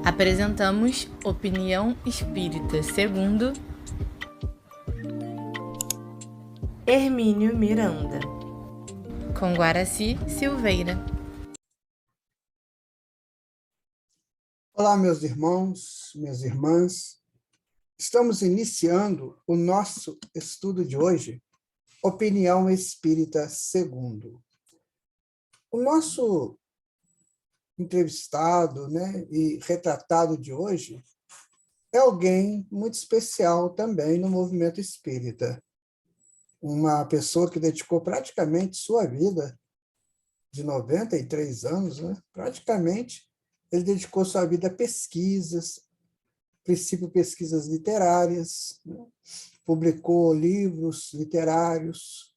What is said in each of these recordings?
Apresentamos Opinião Espírita segundo Hermínio Miranda, com Guaraci Silveira. Olá, meus irmãos, minhas irmãs. Estamos iniciando o nosso estudo de hoje, Opinião Espírita segundo. O nosso entrevistado, e retratado de hoje é alguém muito especial também no movimento espírita. Uma pessoa que dedicou praticamente sua vida, de 93 anos, praticamente, ele dedicou sua vida a pesquisas, princípio pesquisas literárias, publicou livros literários,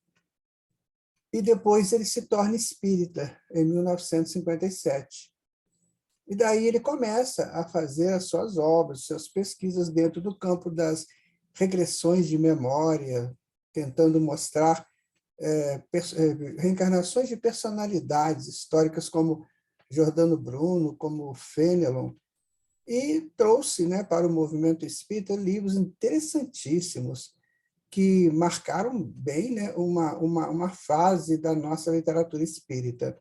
e depois ele se torna espírita, em 1957. E daí ele começa a fazer as suas obras, suas pesquisas dentro do campo das regressões de memória, tentando mostrar reencarnações de personalidades históricas como Giordano Bruno, como Fenelon, e trouxe, para o movimento espírita livros interessantíssimos que marcaram bem, uma fase da nossa literatura espírita.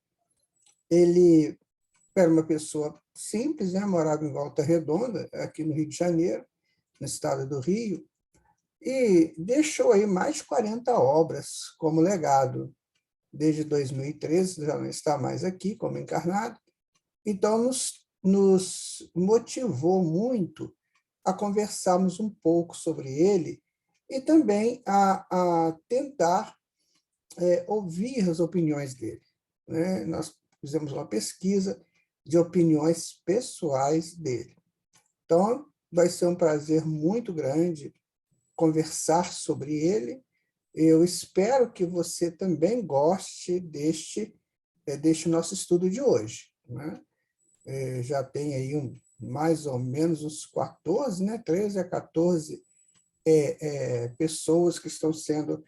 Ele era uma pessoa simples, morava em Volta Redonda, aqui no Rio de Janeiro, no estado do Rio, e deixou aí mais de 40 obras como legado. Desde 2013, já não está mais aqui como encarnado, então nos motivou muito a conversarmos um pouco sobre ele e também a tentar ouvir as opiniões dele. Nós fizemos uma pesquisa de opiniões pessoais dele. Então, vai ser um prazer muito grande conversar sobre ele. Eu espero que você também goste deste nosso estudo de hoje. Já tem aí mais ou menos uns 14, 13 a 14 pessoas que estão sendo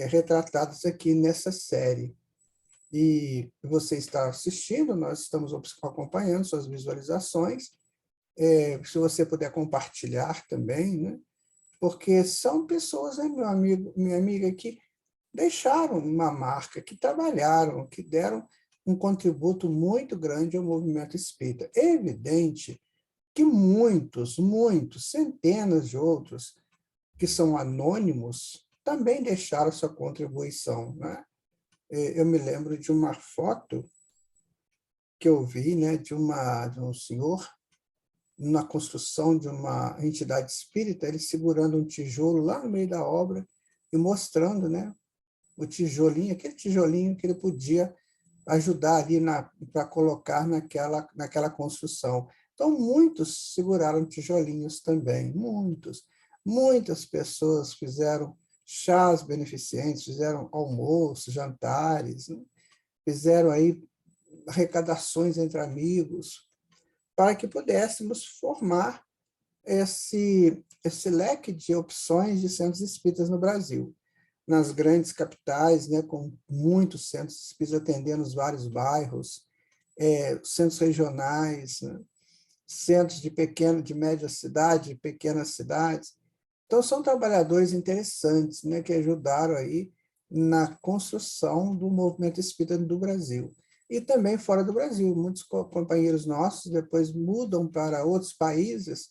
retratadas aqui nessa série. E você está assistindo, nós estamos acompanhando suas visualizações. Se você puder compartilhar também, porque são pessoas, meu amigo, minha amiga, que deixaram uma marca, que trabalharam, que deram um contributo muito grande ao movimento espírita. É evidente que muitos, centenas de outros, que são anônimos, também deixaram sua contribuição. Eu me lembro de uma foto que eu vi, de um senhor na construção de uma entidade espírita, ele segurando um tijolo lá no meio da obra e mostrando, o tijolinho, aquele tijolinho que ele podia ajudar ali para colocar naquela construção. Então, muitos seguraram tijolinhos também, muitos. Muitas pessoas fizeram chás beneficentes, fizeram almoços, jantares, fizeram aí arrecadações entre amigos, para que pudéssemos formar esse leque de opções de centros espíritas no Brasil. Nas grandes capitais, com muitos centros espíritas atendendo os vários bairros, centros regionais, centros de média cidade, pequenas cidades. Então, são trabalhadores interessantes, que ajudaram aí na construção do movimento espírita do Brasil. E também fora do Brasil. Muitos companheiros nossos depois mudam para outros países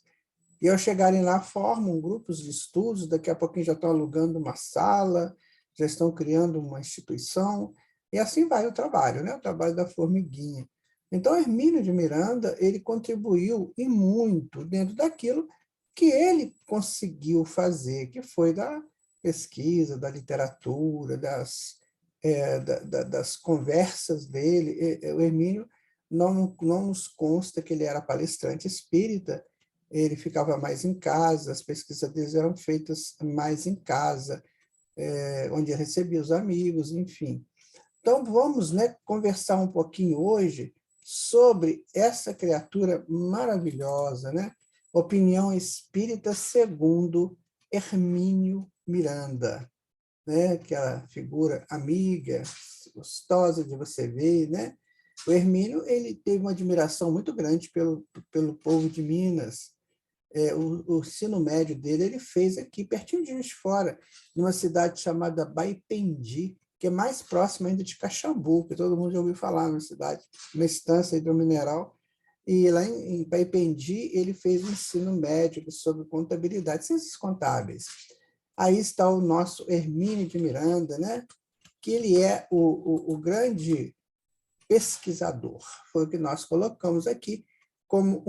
e, ao chegarem lá, formam grupos de estudos, daqui a pouquinho já estão alugando uma sala, já estão criando uma instituição, e assim vai o trabalho, o trabalho da formiguinha. Então, Hermínio de Miranda, ele contribuiu e muito dentro daquilo que ele conseguiu fazer, que foi da pesquisa, da literatura, das conversas dele. O Hermínio não nos consta que ele era palestrante espírita, ele ficava mais em casa, as pesquisas dele eram feitas mais em casa, onde ele recebia os amigos, enfim. Então, vamos conversar um pouquinho hoje sobre essa criatura maravilhosa, Opinião Espírita segundo Hermínio Miranda, aquela figura amiga, gostosa de você ver, O Hermínio ele teve uma admiração muito grande pelo povo de Minas. O ensino médio dele ele fez aqui, pertinho de Juiz de Fora, numa cidade chamada Baipendi, que é mais próxima ainda de Caxambu, que todo mundo já ouviu falar na cidade, uma estância hidromineral. E lá em Baipendi, ele fez o ensino médio sobre contabilidade, ciências contábeis. Aí está o nosso Hermínio de Miranda, né? Que ele é o grande pesquisador. Foi o que nós colocamos aqui como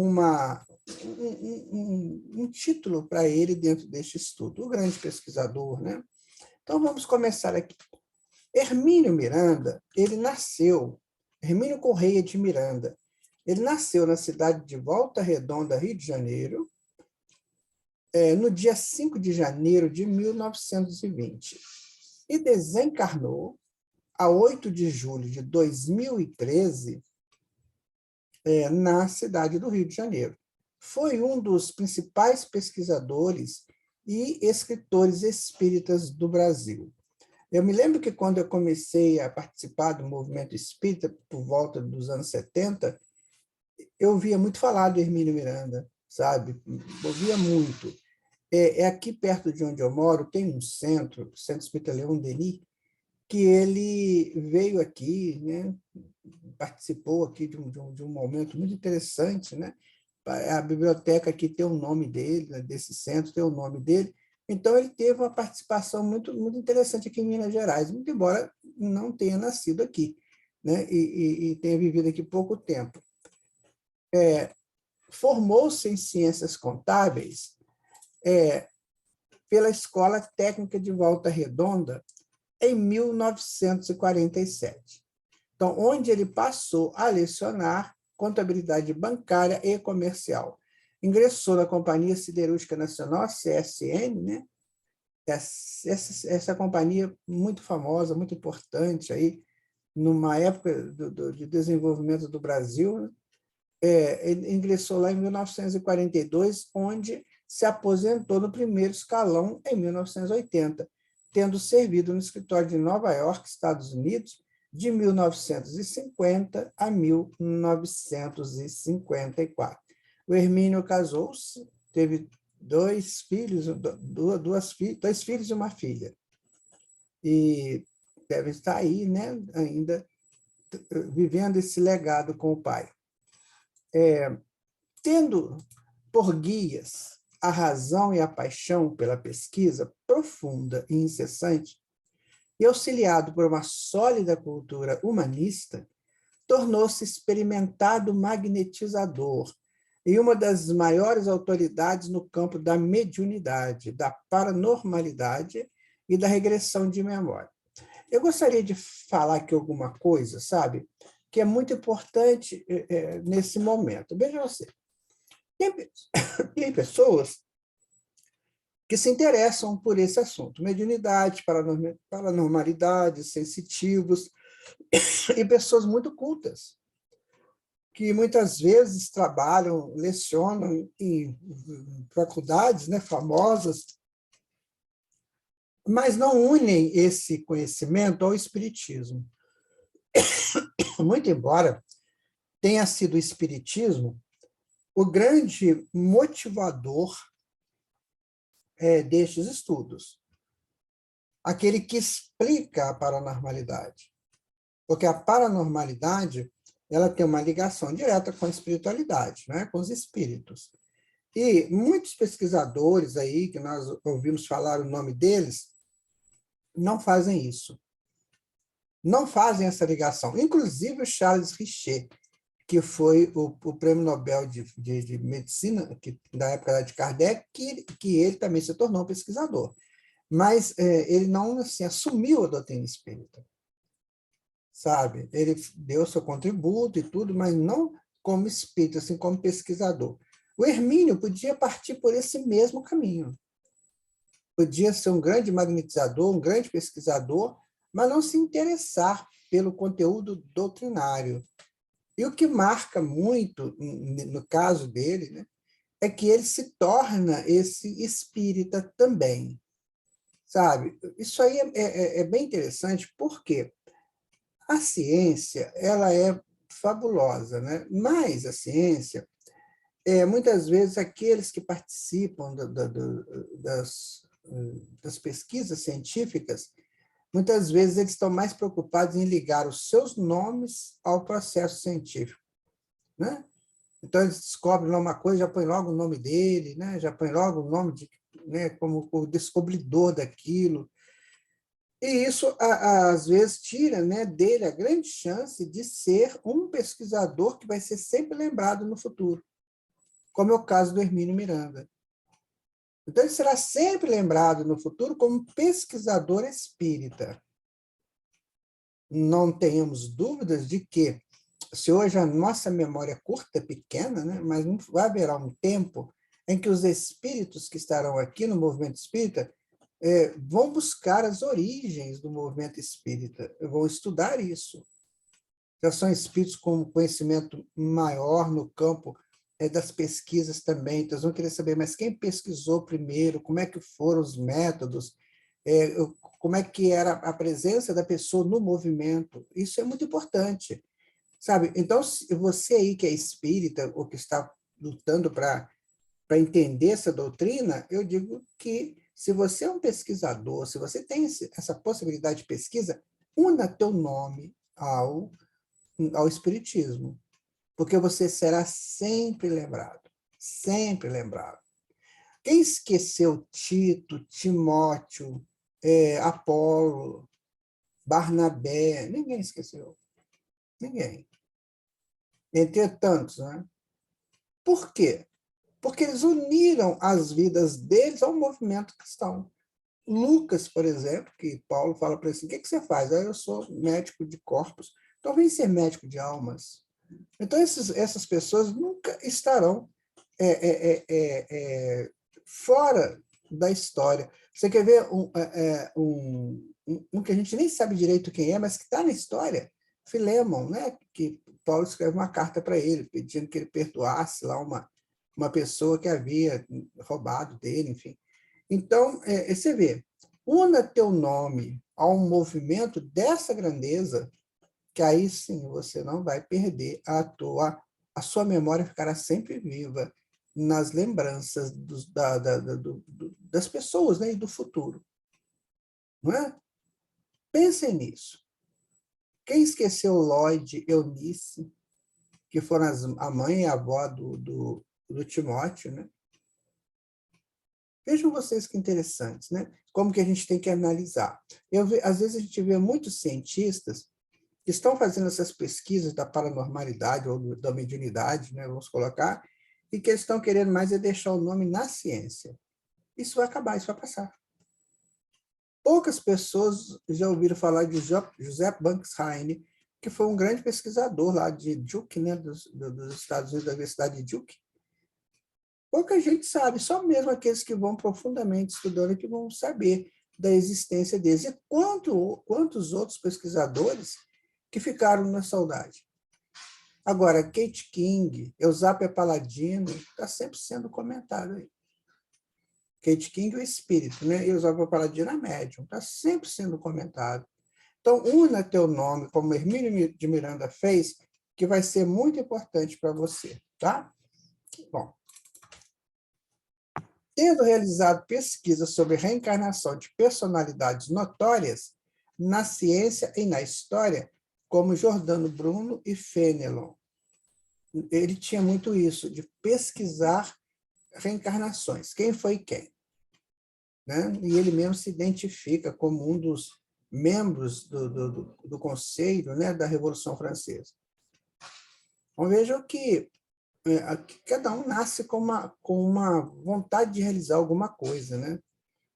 um título para ele dentro deste estudo, o grande pesquisador, né? Então, vamos começar aqui. Hermínio Miranda, Hermínio Correia de Miranda, ele nasceu na cidade de Volta Redonda, Rio de Janeiro, no dia 5 de janeiro de 1920, e desencarnou a 8 de julho de 2013, na cidade do Rio de Janeiro. Foi um dos principais pesquisadores e escritores espíritas do Brasil. Eu me lembro que, quando eu comecei a participar do movimento espírita, por volta dos anos 70, eu ouvia muito falar do Hermínio Miranda, sabe? Ouvia muito. Aqui perto de onde eu moro, tem um centro, o Centro Espírita Leon Denis, que ele veio aqui, né? Participou aqui de um momento muito interessante, né? A biblioteca aqui tem o nome dele, né? Desse centro tem o nome dele. Então, ele teve uma participação muito, muito interessante aqui em Minas Gerais, muito embora não tenha nascido aqui, né? E tenha vivido aqui pouco tempo. Formou-se em Ciências Contábeis pela Escola Técnica de Volta Redonda em 1947. Então, onde ele passou a lecionar contabilidade bancária e comercial. Ingressou na Companhia Siderúrgica Nacional, CSN, né? Essa companhia muito famosa, muito importante, aí, numa época de desenvolvimento do Brasil, né? Ele ingressou lá em 1942, onde se aposentou no primeiro escalão em 1980, tendo servido no escritório de Nova York, Estados Unidos, de 1950 a 1954. O Hermínio casou-se, teve dois filhos e uma filha. E deve estar aí, né, ainda vivendo esse legado com o pai. Tendo por guias a razão e a paixão pela pesquisa profunda e incessante, e auxiliado por uma sólida cultura humanista, tornou-se experimentado magnetizador e uma das maiores autoridades no campo da mediunidade, da paranormalidade e da regressão de memória. Eu gostaria de falar aqui alguma coisa, sabe, que é muito importante nesse momento. Veja você, tem pessoas que se interessam por esse assunto, mediunidade, paranormalidade, sensitivos, e pessoas muito cultas, que muitas vezes trabalham, lecionam em faculdades, né, famosas, mas não unem esse conhecimento ao espiritismo. Muito embora tenha sido o espiritismo o grande motivador destes estudos, aquele que explica a paranormalidade, porque a paranormalidade ela tem uma ligação direta com a espiritualidade, né? Com os espíritos. E muitos pesquisadores aí, que nós ouvimos falar o nome deles, não fazem isso. Não fazem essa ligação. Inclusive o Charles Richet, que foi o prêmio Nobel de Medicina, da época de Kardec, que ele também se tornou um pesquisador. Mas ele não assim, assumiu a doutrina espírita, sabe? Ele deu seu contributo e tudo, mas não como espírita, assim, como pesquisador. O Hermínio podia partir por esse mesmo caminho. Podia ser um grande magnetizador, um grande pesquisador, mas não se interessar pelo conteúdo doutrinário. E o que marca muito, no caso dele, né, é que ele se torna esse espírita também, sabe? Isso aí é bem interessante, porque a ciência ela é fabulosa, né? Mas a ciência, muitas vezes, aqueles que participam das pesquisas científicas, muitas vezes eles estão mais preocupados em ligar os seus nomes ao processo científico, né? Então, eles descobrem uma coisa, já põe logo o nome dele, né? Já põe logo o nome né? Como o descobridor daquilo. E isso, às vezes, tira, né, dele a grande chance de ser um pesquisador que vai ser sempre lembrado no futuro, como é o caso do Hermínio Miranda. Então, ele será sempre lembrado no futuro como pesquisador espírita. Não tenhamos dúvidas de que, se hoje a nossa memória é curta, pequena, né, mas vai haverá um tempo em que os espíritos que estarão aqui no movimento espírita vão buscar as origens do movimento espírita, vão estudar isso. Já são espíritos com conhecimento maior no campo das pesquisas também, então eles vão querer saber, mas quem pesquisou primeiro, como é que foram os métodos, como é que era a presença da pessoa no movimento. Isso é muito importante, sabe? Então, você aí que é espírita, ou que está lutando para entender essa doutrina, eu digo que, se você é um pesquisador, se você tem essa possibilidade de pesquisa, una teu nome ao espiritismo, porque você será sempre lembrado, sempre lembrado. Quem esqueceu Tito, Timóteo, Apolo, Barnabé? Ninguém esqueceu. Ninguém. Entre tantos, né? Por quê? Porque eles uniram as vidas deles ao movimento cristão. Lucas, por exemplo, que Paulo fala para ele assim, o que você faz? Eu sou médico de corpos. Então, vem ser médico de almas. Então, essas pessoas nunca estarão fora da história. Você quer ver um que a gente nem sabe direito quem é, mas que está na história? Filemon, né? Que Paulo escreve uma carta para ele, pedindo que ele perdoasse lá uma pessoa que havia roubado dele, enfim. Então, você vê, una teu nome a um movimento dessa grandeza, que aí sim você não vai perder a sua memória ficará sempre viva nas lembranças das pessoas, né, e do futuro. Não é? Pensem nisso. Quem esqueceu Lloyd e Eunice, que foram a mãe e a avó do Timóteo, né? Vejam vocês que interessantes, né? Como que a gente tem que analisar. Às vezes a gente vê muitos cientistas que estão fazendo essas pesquisas da paranormalidade ou da mediunidade, né, vamos colocar, e que eles estão querendo mais deixar o nome na ciência. Isso vai acabar, isso vai passar. Poucas pessoas já ouviram falar de Joseph Banks Heine, que foi um grande pesquisador lá de Duke, né, dos Estados Unidos, da Universidade de Duke. Pouca gente sabe, só mesmo aqueles que vão profundamente estudando que vão saber da existência deles. E quantos outros pesquisadores que ficaram na saudade. Agora, Kate King, Eusápia Paladino, está sempre sendo comentado aí. Kate King é o espírito, né? E Eusápia Paladino é médium, está sempre sendo comentado. Então, una teu nome, como Hermínio de Miranda fez, que vai ser muito importante para você, tá? Bom. Tendo realizado pesquisas sobre reencarnação de personalidades notórias na ciência e na história, como Giordano Bruno e Fenelon. Ele tinha muito isso, de pesquisar reencarnações, quem foi quem. Né? E ele mesmo se identifica como um dos membros do Conselho, né, da Revolução Francesa. Então, vejam que cada um nasce com uma vontade de realizar alguma coisa. Né?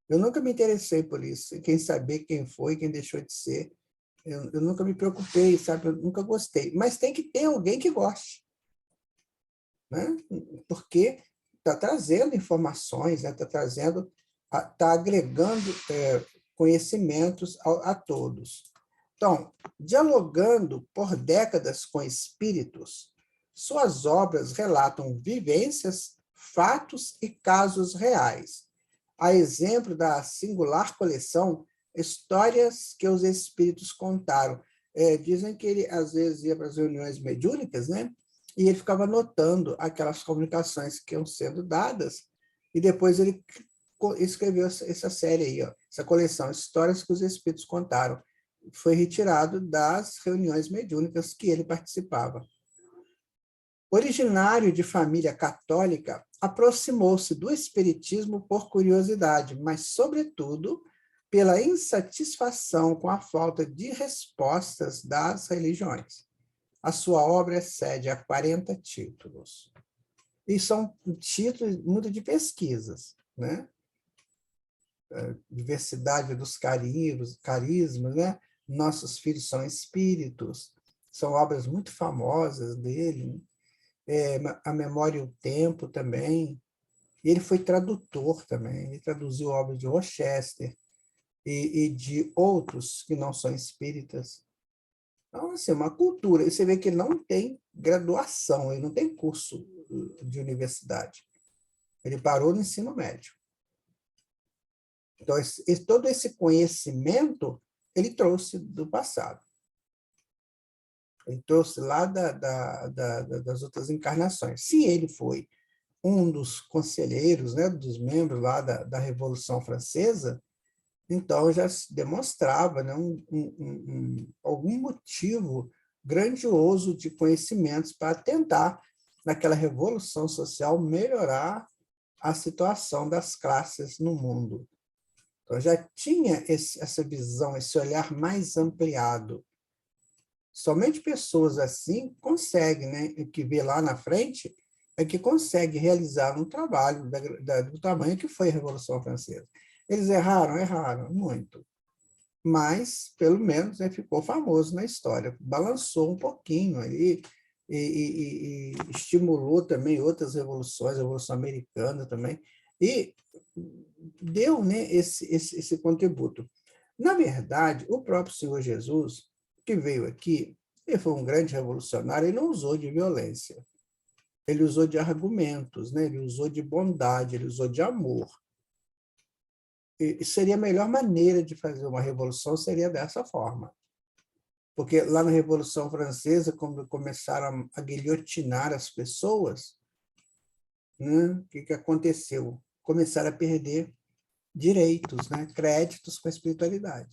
Eu nunca me interessei por isso, quem saber quem foi, quem deixou de ser. Eu nunca me preocupei, sabe? Eu nunca gostei. Mas tem que ter alguém que goste. Né? Porque está trazendo informações, está trazendo, está agregando conhecimentos a todos. Então, dialogando por décadas com espíritos, suas obras relatam vivências, fatos e casos reais, a exemplo da singular coleção Histórias que os Espíritos Contaram. Dizem que ele, às vezes, ia para as reuniões mediúnicas, né? E ele ficava anotando aquelas comunicações que iam sendo dadas, e depois ele escreveu essa série aí, ó, essa coleção, Histórias que os Espíritos Contaram. Foi retirado das reuniões mediúnicas que ele participava. Originário de família católica, aproximou-se do espiritismo por curiosidade, mas, sobretudo, pela insatisfação com a falta de respostas das religiões. A sua obra excede a 40 títulos. E são títulos muito de pesquisas, né? Diversidade dos carismas, né? Nossos filhos são espíritos, são obras muito famosas dele, A Memória e o Tempo também. E ele foi tradutor também, ele traduziu obras de Rochester e de outros que não são espíritas. Então, assim, uma cultura. E você vê que ele não tem graduação, ele não tem curso de universidade. Ele parou no ensino médio. Então, todo esse conhecimento ele trouxe do passado. Ele trouxe lá das outras encarnações. Se ele foi um dos conselheiros, né, dos membros lá da Revolução Francesa, então já se demonstrava, né, algum motivo grandioso de conhecimentos para tentar, naquela revolução social, melhorar a situação das classes no mundo. Então, já tinha essa visão, esse olhar mais ampliado. Somente pessoas assim conseguem, né, que vê lá na frente, é que consegue realizar um trabalho do tamanho que foi a Revolução Francesa. Eles erraram muito, mas, pelo menos, ficou famoso na história. Balançou um pouquinho ali e estimulou também outras revoluções, a Revolução Americana também, e deu, né, esse contributo. Na verdade, o próprio Senhor Jesus, que veio aqui, ele foi um grande revolucionário, ele não usou de violência, ele usou de argumentos, né? Ele usou de bondade, ele usou de amor. E seria a melhor maneira de fazer uma revolução, seria dessa forma. Porque lá na Revolução Francesa, quando começaram a guilhotinar as pessoas, né, o que aconteceu? Começaram a perder direitos, né, créditos com a espiritualidade.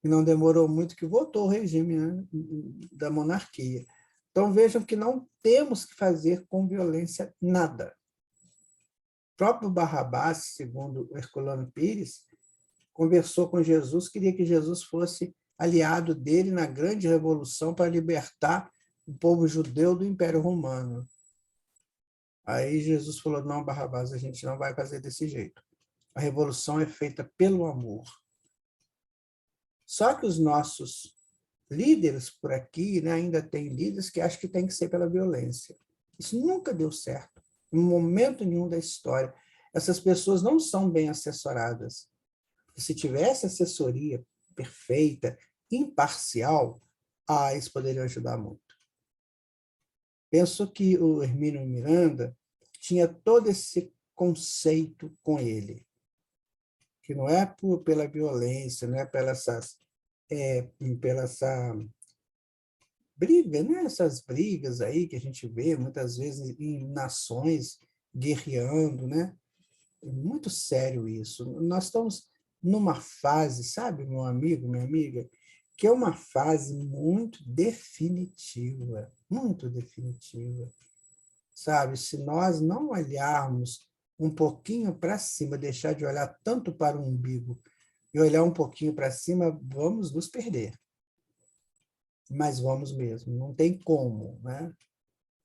E não demorou muito que voltou o regime, né, da monarquia. Então, vejam que não temos que fazer com violência nada. O próprio Barrabás, segundo Herculano Pires, conversou com Jesus, queria que Jesus fosse aliado dele na grande revolução para libertar o povo judeu do Império Romano. Aí Jesus falou, não, Barrabás, a gente não vai fazer desse jeito. A revolução é feita pelo amor. Só que os nossos líderes por aqui, né, ainda tem líderes que acham que tem que ser pela violência. Isso nunca deu certo, em momento nenhum da história. Essas pessoas não são bem assessoradas. Se tivesse assessoria perfeita, imparcial, eles poderiam ajudar muito. Penso que o Hermínio Miranda tinha todo esse conceito com ele, que não é pela violência, não é pela essa briga, né? Essas brigas aí que a gente vê muitas vezes em nações guerreando, né? É muito sério isso. Nós estamos numa fase, sabe, meu amigo, minha amiga, que é uma fase muito definitiva, sabe? Se nós não olharmos um pouquinho para cima, deixar de olhar tanto para o umbigo e olhar um pouquinho para cima, vamos nos perder. Mas vamos mesmo, não tem como, né?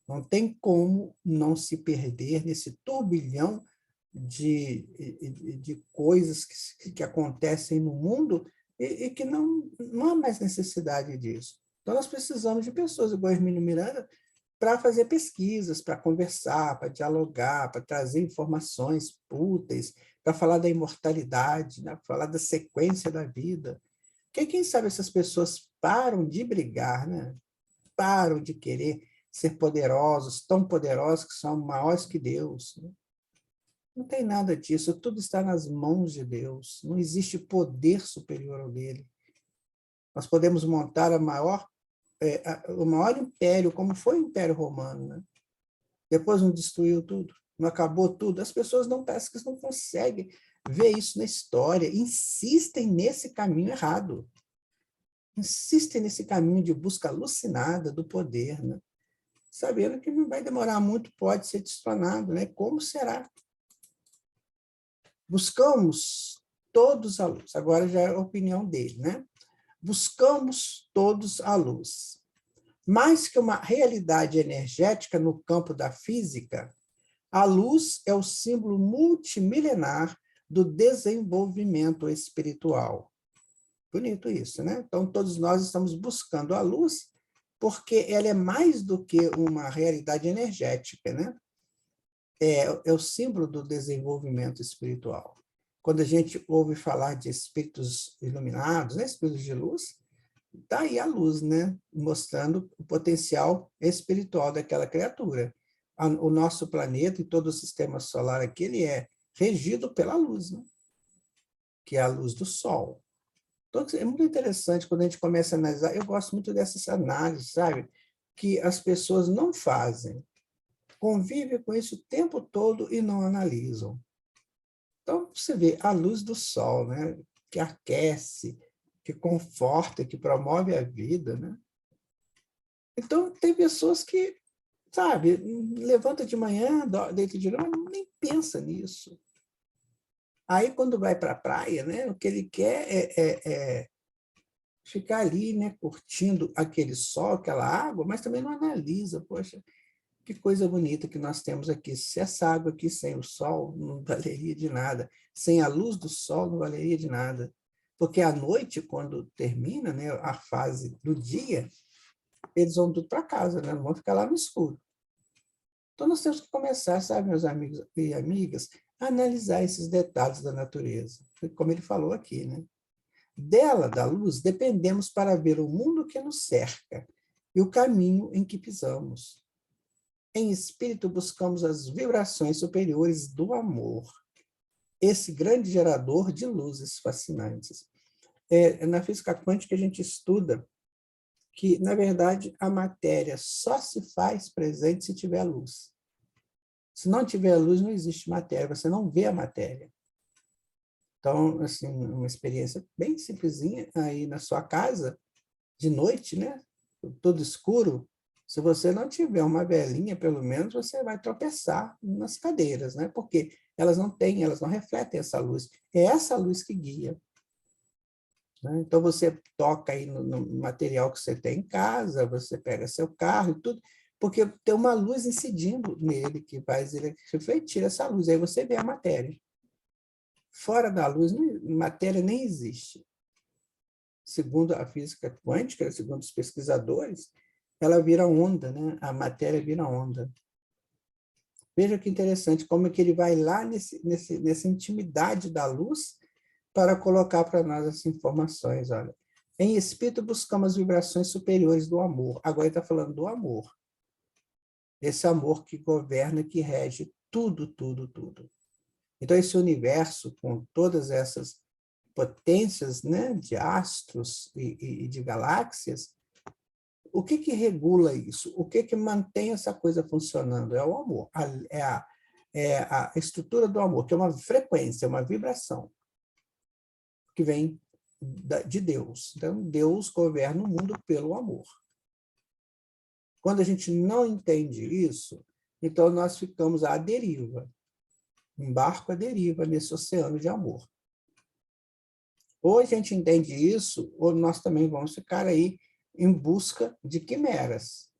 Não tem como não se perder nesse turbilhão de coisas que acontecem no mundo e que não há mais necessidade disso. Então, nós precisamos de pessoas igual a Hermínio Miranda para fazer pesquisas, para conversar, para dialogar, para trazer informações úteis, para falar da imortalidade, né? Para falar da sequência da vida. Porque quem sabe essas pessoas param de brigar, né? Param de querer ser poderosos, tão poderosos que são maiores que Deus. Né? Não tem nada disso, tudo está nas mãos de Deus. Não existe poder superior ao dele. Nós podemos montar o maior império, como foi o Império Romano, né? Depois não destruiu tudo, não acabou tudo. As pessoas parece que não conseguem ver isso na história, insistem nesse caminho errado, insistem nesse caminho de busca alucinada do poder, né? Sabendo que não vai demorar muito, pode ser destronado, né? Como será? Buscamos todos a luz, agora já é a opinião dele, né? Buscamos todos a luz. Mais que uma realidade energética no campo da física, a luz é o símbolo multimilenar do desenvolvimento espiritual. Bonito isso, né? Então, todos nós estamos buscando a luz porque ela é mais do que uma realidade energética, né? É o símbolo do desenvolvimento espiritual. Quando a gente ouve falar de espíritos iluminados, né? Espíritos de luz, está aí a luz, né? Mostrando o potencial espiritual daquela criatura. O nosso planeta e todo o sistema solar aqui, ele é regido pela luz, né? Que é a luz do Sol. Então, é muito interessante quando a gente começa a analisar. Eu gosto muito dessas análises, sabe? Que as pessoas não fazem. Convivem com isso o tempo todo e não analisam. Então, você vê a luz do Sol, né? Que aquece, que conforta, que promove a vida, né? Então, tem pessoas que, sabe, levanta de manhã, deita de noite, nem pensa nisso. Aí, quando vai para a praia, né, o que ele quer é ficar ali, né, curtindo aquele sol, aquela água, mas também não analisa, poxa, que coisa bonita que nós temos aqui. Se essa água aqui sem o sol não valeria de nada, sem a luz do sol não valeria de nada. Porque à noite, quando termina, né, a fase do dia, eles vão tudo para casa, né? Não vão ficar lá no escuro. Então, nós temos que começar, sabe, meus amigos e amigas, a analisar esses detalhes da natureza, como ele falou aqui, né? Dela, da luz, dependemos para ver o mundo que nos cerca e o caminho em que pisamos. Em espírito, buscamos as vibrações superiores do amor, esse grande gerador de luzes fascinantes. Na física quântica, a gente estuda que, na verdade, a matéria só se faz presente se tiver luz. Se não tiver luz, não existe matéria, você não vê a matéria. Então, assim, uma experiência bem simplesinha aí na sua casa, de noite, né? Tudo escuro. Se você não tiver uma velinha, pelo menos, você vai tropeçar nas cadeiras, né? Porque elas não refletem essa luz. É essa luz que guia. Né? Então, você toca aí no material que você tem em casa, você pega seu carro e tudo, porque tem uma luz incidindo nele que faz ele refletir essa luz. Aí você vê a matéria. Fora da luz, matéria nem existe. Segundo a física quântica, segundo os pesquisadores, ela vira onda, né? A matéria vira onda. Veja que interessante, como é que ele vai lá nessa intimidade da luz para colocar para nós essas informações. Olha, em espírito buscamos vibrações superiores do amor. Agora ele está falando do amor. Esse amor que governa, que rege tudo, tudo, tudo. Então, esse universo, com todas essas potências, né, de astros e de galáxias, o que regula isso? O que mantém essa coisa funcionando? É o amor, é a estrutura do amor, que é uma frequência, uma vibração, que vem de Deus. Então, Deus governa o mundo pelo amor. Quando a gente não entende isso, então nós ficamos à deriva, um barco à deriva nesse oceano de amor. Ou a gente entende isso, ou nós também vamos ficar aí em busca de quimeras,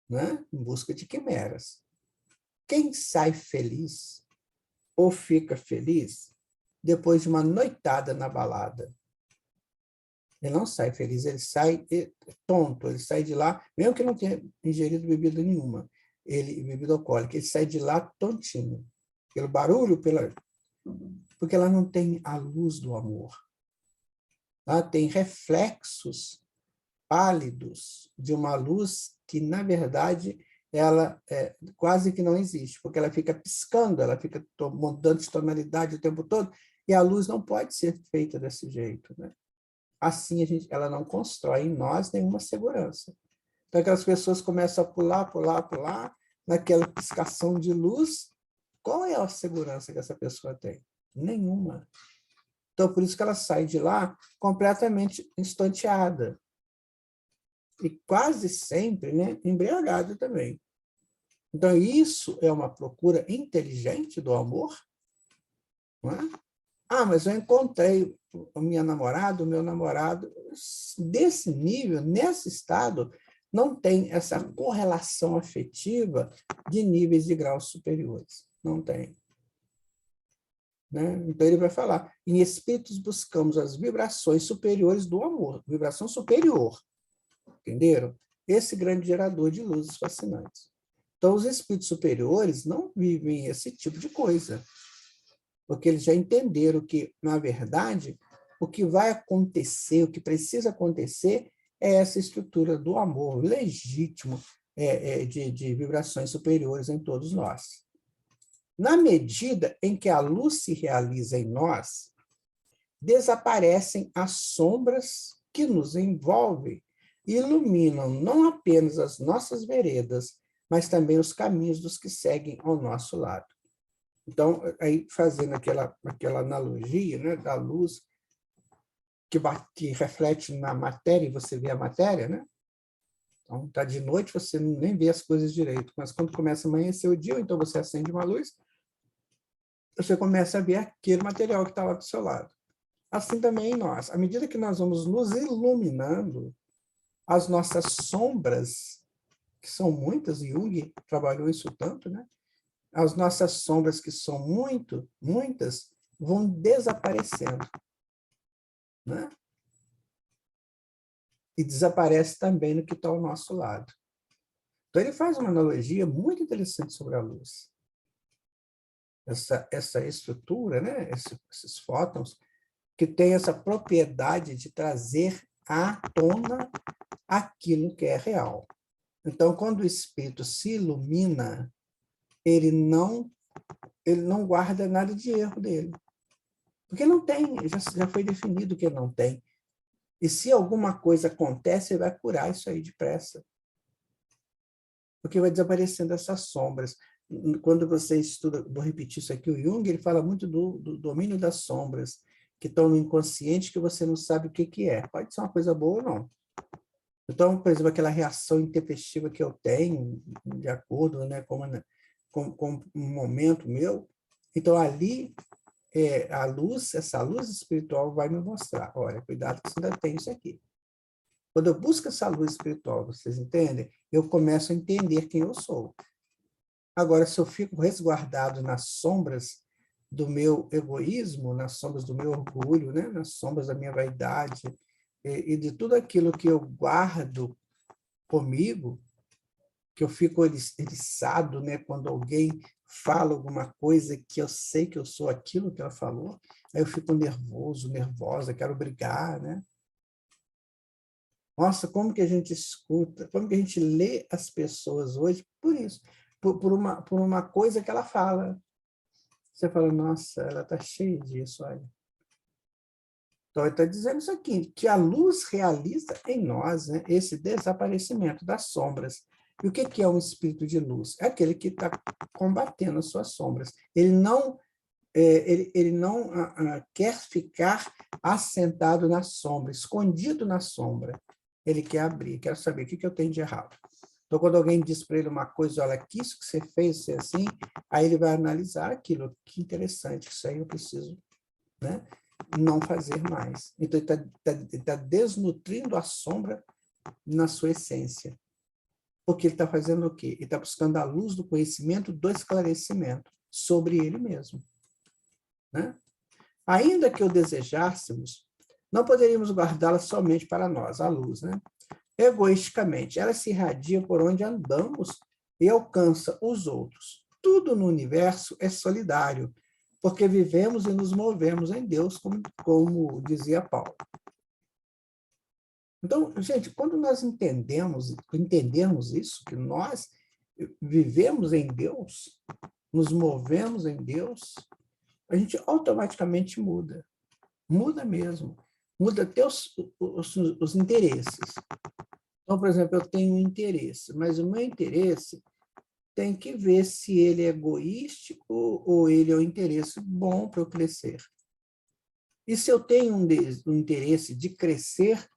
né? Em busca de quimeras. Quem sai feliz ou fica feliz depois de uma noitada na balada? Ele não sai feliz, ele sai tonto, ele sai de lá, mesmo que não tenha ingerido bebida nenhuma, bebida alcoólica, ele sai de lá tontinho, pelo barulho, porque ela não tem a luz do amor. Ela tem reflexos pálidos de uma luz que, na verdade, ela quase que não existe, porque ela fica piscando, ela fica mudando de tonalidade o tempo todo, e a luz não pode ser feita desse jeito, né? assim ela não constrói em nós nenhuma segurança. Então, aquelas pessoas começam a pular, pular, pular, naquela piscação de luz. Qual é a segurança que essa pessoa tem? Nenhuma. Então, por isso que ela sai de lá completamente estonteada. E quase sempre, né, embriagada também. Então, isso é uma procura inteligente do amor? Não é? Ah, mas eu encontrei a minha namorada, o meu namorado. Desse nível, nesse estado, não tem essa correlação afetiva de níveis de graus superiores. Não tem. Né? Então, ele vai falar, em espíritos buscamos as vibrações superiores do amor, vibração superior, entenderam? Esse grande gerador de luzes fascinantes. Então, os espíritos superiores não vivem esse tipo de coisa, porque eles já entenderam que, na verdade, o que vai acontecer, o que precisa acontecer, é essa estrutura do amor legítimo de vibrações superiores em todos nós. Na medida em que a luz se realiza em nós, desaparecem as sombras que nos envolvem e iluminam não apenas as nossas veredas, mas também os caminhos dos que seguem ao nosso lado. Então, aí fazendo aquela analogia, né, da luz que reflete na matéria, e você vê a matéria, né? Então, está de noite, você nem vê as coisas direito, mas quando começa a amanhecer o dia, ou então você acende uma luz, você começa a ver aquele material que está lá do seu lado. Assim também em nós. À medida que nós vamos nos iluminando, as nossas sombras, que são muitas, e Jung trabalhou isso tanto, né? As nossas sombras, que são muitas, vão desaparecendo. Né? E desaparece também no que está ao nosso lado. Então, ele faz uma analogia muito interessante sobre a luz. Essa estrutura, né? Esses fótons, que tem essa propriedade de trazer à tona aquilo que é real. Então, quando o espírito se ilumina, ele não guarda nada de erro dele. Porque não tem, já foi definido que não tem. E se alguma coisa acontece, ele vai curar isso aí depressa. Porque vai desaparecendo essas sombras. Quando você estuda, vou repetir isso aqui, o Jung, ele fala muito do domínio das sombras, que estão no inconsciente, que você não sabe o que é. Pode ser uma coisa boa ou não. Então, por exemplo, aquela reação intempestiva que eu tenho, de acordo, né, com um momento meu, então ali a luz, essa luz espiritual vai me mostrar, olha, cuidado que você ainda tem isso aqui. Quando eu busco essa luz espiritual, vocês entendem? Eu começo a entender quem eu sou. Agora, se eu fico resguardado nas sombras do meu egoísmo, nas sombras do meu orgulho, né? Nas sombras da minha vaidade, e de tudo aquilo que eu guardo comigo, que eu fico eriçado, né? Quando alguém fala alguma coisa que eu sei que eu sou aquilo que ela falou, aí eu fico nervoso, nervosa, quero brigar, né? Nossa, como que a gente escuta, como que a gente lê as pessoas hoje por isso, por uma coisa que ela fala. Você fala, nossa, ela está cheia disso, olha. Então, ele está dizendo isso aqui, que a luz realiza em nós, né, esse desaparecimento das sombras. E o que é um espírito de luz? É aquele que está combatendo as suas sombras. Ele não quer ficar assentado na sombra, escondido na sombra. Ele quer abrir, quer saber o que eu tenho de errado. Então, quando alguém diz para ele uma coisa, olha, que isso que você fez ser assim, aí ele vai analisar aquilo, que interessante, isso aí eu preciso, né, não fazer mais. Então, ele tá desnutrindo a sombra na sua essência. Porque ele está fazendo o quê? Ele está buscando a luz do conhecimento, do esclarecimento sobre ele mesmo. Né? Ainda que o desejássemos, não poderíamos guardá-la somente para nós, a luz, né? Egoisticamente, ela se irradia por onde andamos e alcança os outros. Tudo no universo é solidário, porque vivemos e nos movemos em Deus, como dizia Paulo. Então, gente, quando nós entendermos isso, que nós vivemos em Deus, nos movemos em Deus, a gente automaticamente muda. Muda mesmo. muda até os interesses. Então, por exemplo, eu tenho um interesse, mas o meu interesse tem que ver se ele é egoístico ou ele é um interesse bom para eu crescer. E se eu tenho um interesse de crescer,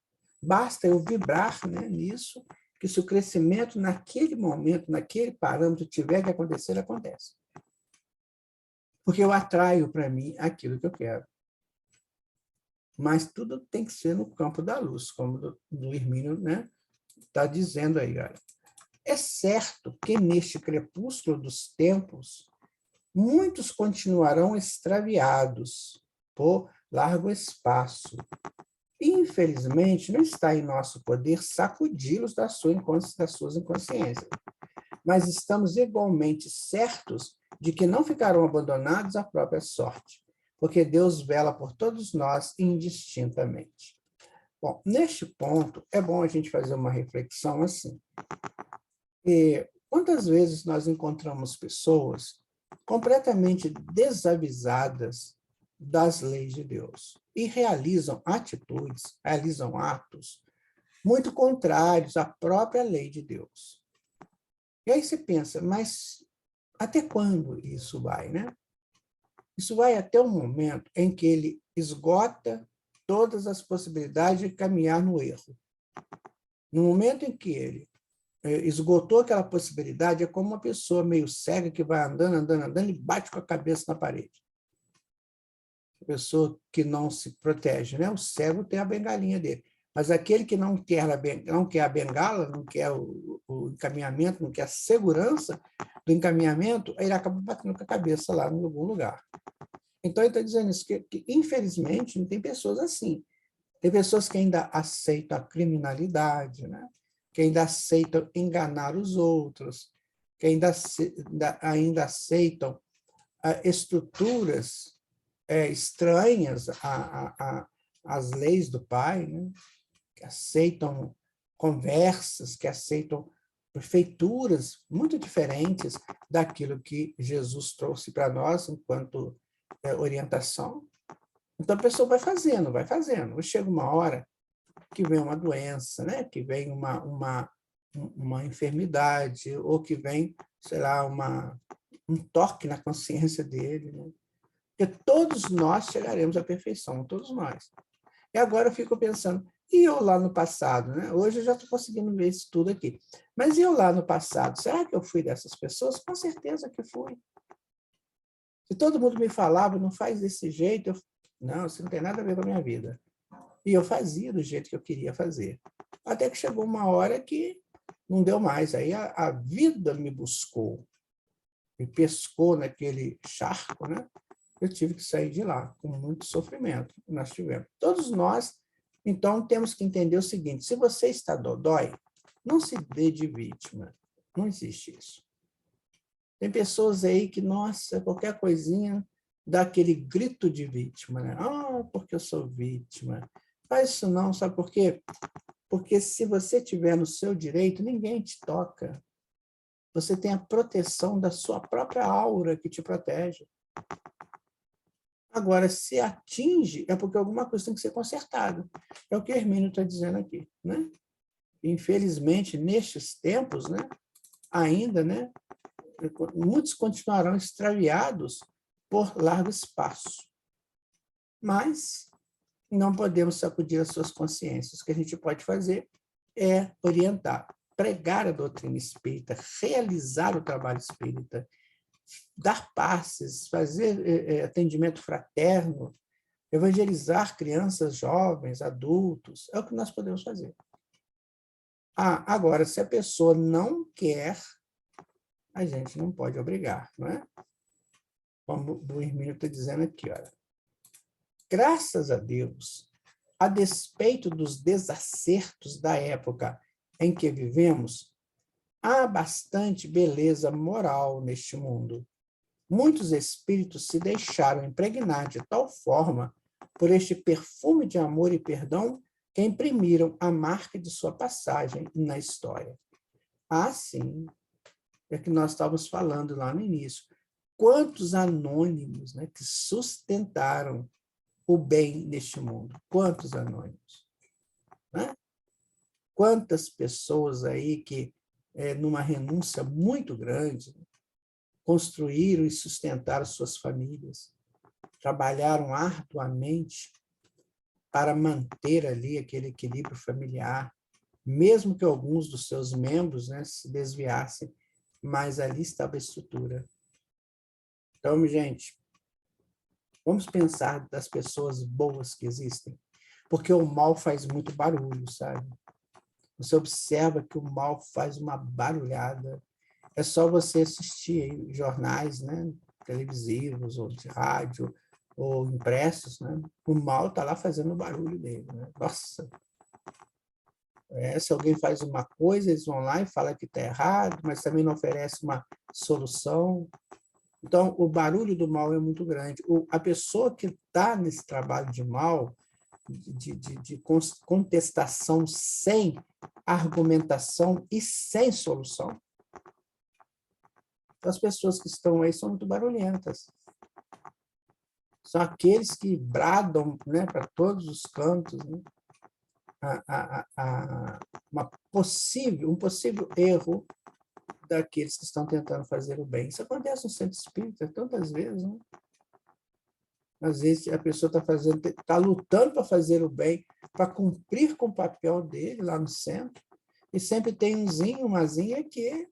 basta eu vibrar, né, nisso, que se o crescimento naquele momento, naquele parâmetro tiver que acontecer, acontece. Porque eu atraio para mim aquilo que eu quero. Mas tudo tem que ser no campo da luz, como do Hermínio, né, está dizendo aí. Olha. É certo que neste crepúsculo dos tempos, muitos continuarão extraviados por largo espaço. Infelizmente, não está em nosso poder sacudi-los das suas inconsciências, mas estamos igualmente certos de que não ficarão abandonados à própria sorte, porque Deus vela por todos nós indistintamente. Bom, neste ponto, é bom a gente fazer uma reflexão assim. Quantas vezes nós encontramos pessoas completamente desavisadas das leis de Deus e realizam atitudes, realizam atos muito contrários à própria lei de Deus. E aí você pensa, mas até quando isso vai, né? Isso vai até o momento em que ele esgota todas as possibilidades de caminhar no erro. No momento em que ele esgotou aquela possibilidade, é como uma pessoa meio cega que vai andando e bate com a cabeça na parede. A pessoa que não se protege, né? O cego tem a bengalinha dele. Mas aquele que não quer a bengala, não quer o encaminhamento, não quer a segurança do encaminhamento, ele acaba batendo com a cabeça lá em algum lugar. Então, ele está dizendo isso, que infelizmente, tem pessoas assim. Tem pessoas que ainda aceitam a criminalidade, né? Que ainda aceitam enganar os outros, que ainda aceitam estruturas estranhas às leis do Pai, né? Que aceitam conversas, que aceitam feituras muito diferentes daquilo que Jesus trouxe para nós enquanto orientação. Então, a pessoa vai fazendo. Chega uma hora que vem uma doença, né? Que vem uma enfermidade, ou que vem, sei lá, um toque na consciência dele. Né? Porque todos nós chegaremos à perfeição, todos nós. E agora eu fico pensando, e eu lá no passado? Né? Hoje eu já estou conseguindo ver isso tudo aqui. Mas e eu lá no passado? Será que eu fui dessas pessoas? Com certeza que fui. Se todo mundo me falava, não faz desse jeito, não, isso não tem nada a ver com a minha vida. E eu fazia do jeito que eu queria fazer. Até que chegou uma hora que não deu mais. Aí a vida me buscou, me pescou naquele charco, né? Eu tive que sair de lá, com muito sofrimento que nós tivemos. Todos nós, então, temos que entender o seguinte, se você está dodói, não se dê de vítima. Não existe isso. Tem pessoas aí que, nossa, qualquer coisinha dá aquele grito de vítima, né? Ah, porque eu sou vítima. Faz isso não, sabe por quê? Porque se você estiver no seu direito, ninguém te toca. Você tem a proteção da sua própria aura que te protege. Agora, se atinge, é porque alguma coisa tem que ser consertada. É o que Hermínio está dizendo aqui. Né? Infelizmente, nestes tempos, né, ainda, né, muitos continuarão extraviados por largo espaço. Mas não podemos sacudir as suas consciências. O que a gente pode fazer é orientar, pregar a doutrina espírita, realizar o trabalho espírita, dar passes, fazer atendimento fraterno, evangelizar crianças, jovens, adultos, é o que nós podemos fazer. Agora, se a pessoa não quer, a gente não pode obrigar, não é? Como o Hermínio está dizendo aqui, olha. Graças a Deus, a despeito dos desacertos da época em que vivemos, há bastante beleza moral neste mundo. Muitos espíritos se deixaram impregnar de tal forma por este perfume de amor e perdão que imprimiram a marca de sua passagem na história. Sim, é que nós estávamos falando lá no início. Quantos anônimos, né, que sustentaram o bem neste mundo? Quantos anônimos? Né? Quantas pessoas aí que, numa renúncia muito grande, construíram e sustentaram suas famílias, trabalharam arduamente para manter ali aquele equilíbrio familiar, mesmo que alguns dos seus membros, né, se desviassem, mas ali estava a estrutura. Então, gente, vamos pensar das pessoas boas que existem, porque o mal faz muito barulho, sabe? Você observa que o mal faz uma barulhada. É só você assistir jornais, né, televisivos, ou de rádio, ou impressos, né? O mal está lá fazendo o barulho dele. Né? Nossa! Se alguém faz uma coisa, eles vão lá e falam que está errado, mas também não oferece uma solução. Então, o barulho do mal é muito grande. A pessoa que está nesse trabalho de mal, de contestação sem argumentação e sem solução, as pessoas que estão aí são muito barulhentas. São aqueles que bradam, né, para todos os cantos, né, um possível erro daqueles que estão tentando fazer o bem. Isso acontece no centro espírita tantas vezes, né? Às vezes a pessoa está lutando para fazer o bem, para cumprir com o papel dele lá no centro, e sempre tem umazinha que,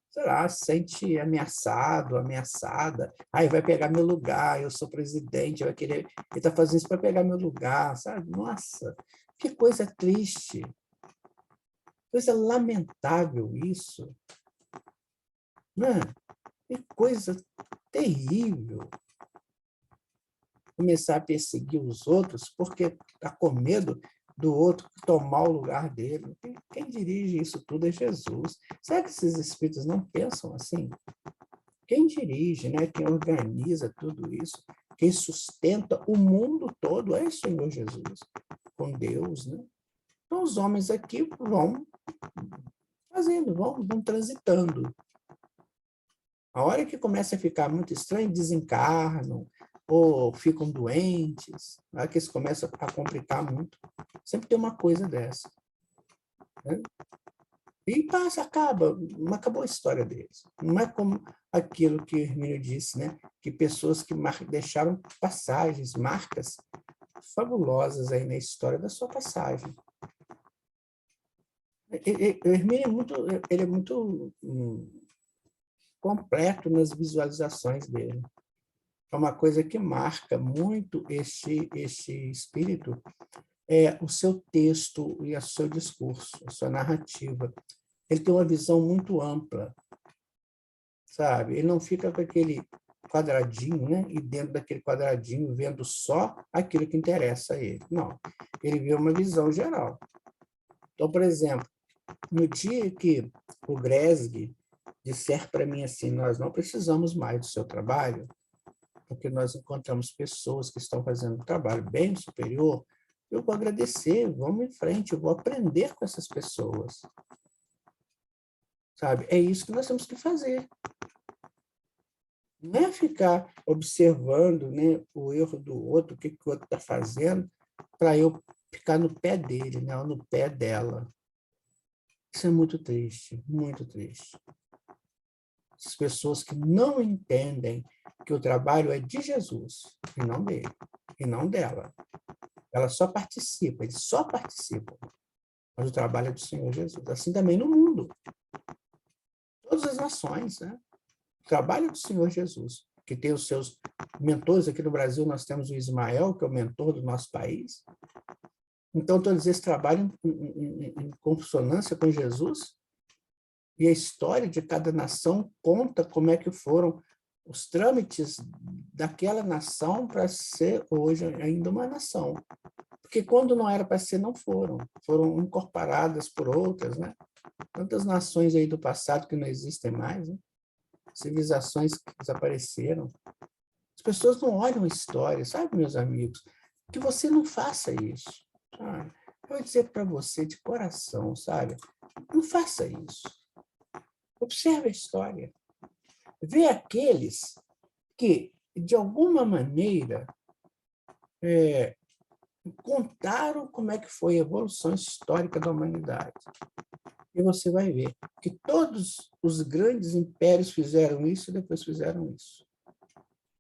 sei lá, se sente ameaçado, ameaçada. Aí vai pegar meu lugar, eu sou presidente, vai querer, ele está fazendo isso para pegar meu lugar, sabe? Nossa, que coisa triste, coisa lamentável isso, né? Que coisa terrível. Começar a perseguir os outros porque está com medo do outro tomar o lugar dele. Quem dirige isso tudo é Jesus. Será que esses espíritos não pensam assim? Quem dirige, né? Quem organiza tudo isso, quem sustenta o mundo todo é o Senhor Jesus, com Deus, né? Então, os homens aqui vão fazendo, vão transitando. A hora que começa a ficar muito estranho, desencarnam, ou ficam doentes, na hora que isso começa a complicar muito, sempre tem uma coisa dessa. Né? E passa, acabou a história deles. Não é como aquilo que o Hermínio disse, né? Que pessoas que deixaram passagens, marcas fabulosas aí na história da sua passagem. O Hermínio é muito completo nas visualizações dele. É uma coisa que marca muito este espírito, o seu texto e o seu discurso, a sua narrativa. Ele tem uma visão muito ampla, sabe? Ele não fica com aquele quadradinho, né? E dentro daquele quadradinho, vendo só aquilo que interessa a ele. Não, ele vê uma visão geral. Então, por exemplo, no dia que o Gresg disser para mim assim, nós não precisamos mais do seu trabalho, porque nós encontramos pessoas que estão fazendo um trabalho bem superior, eu vou agradecer, vamos em frente, eu vou aprender com essas pessoas. Sabe? É isso que nós temos que fazer. Não é ficar observando, né, o erro do outro, o que o outro está fazendo, para eu ficar no pé dele, né, ou no pé dela. Isso é muito triste, muito triste. As pessoas que não entendem que o trabalho é de Jesus, e não dele, e não dela. Ela só participa, eles só participam. Mas o trabalho é do Senhor Jesus. Assim também no mundo. Todas as nações, né? O trabalho é do Senhor Jesus, que tem os seus mentores. Aqui no Brasil nós temos o Ismael, que é o mentor do nosso país. Então, todos eles trabalham em consonância com Jesus, e a história de cada nação conta como é que foram os trâmites daquela nação para ser hoje ainda uma nação. Porque quando não era para ser, não foram incorporadas por outras, né? Tantas nações aí do passado que não existem mais, né? Civilizações que desapareceram. As pessoas não olham a história, sabe, meus amigos? Que você não faça isso. Sabe? Eu vou dizer para você de coração, sabe? Não faça isso. Observe a história. Vê aqueles que, de alguma maneira, contaram como é que foi a evolução histórica da humanidade. E você vai ver que todos os grandes impérios fizeram isso e depois fizeram isso.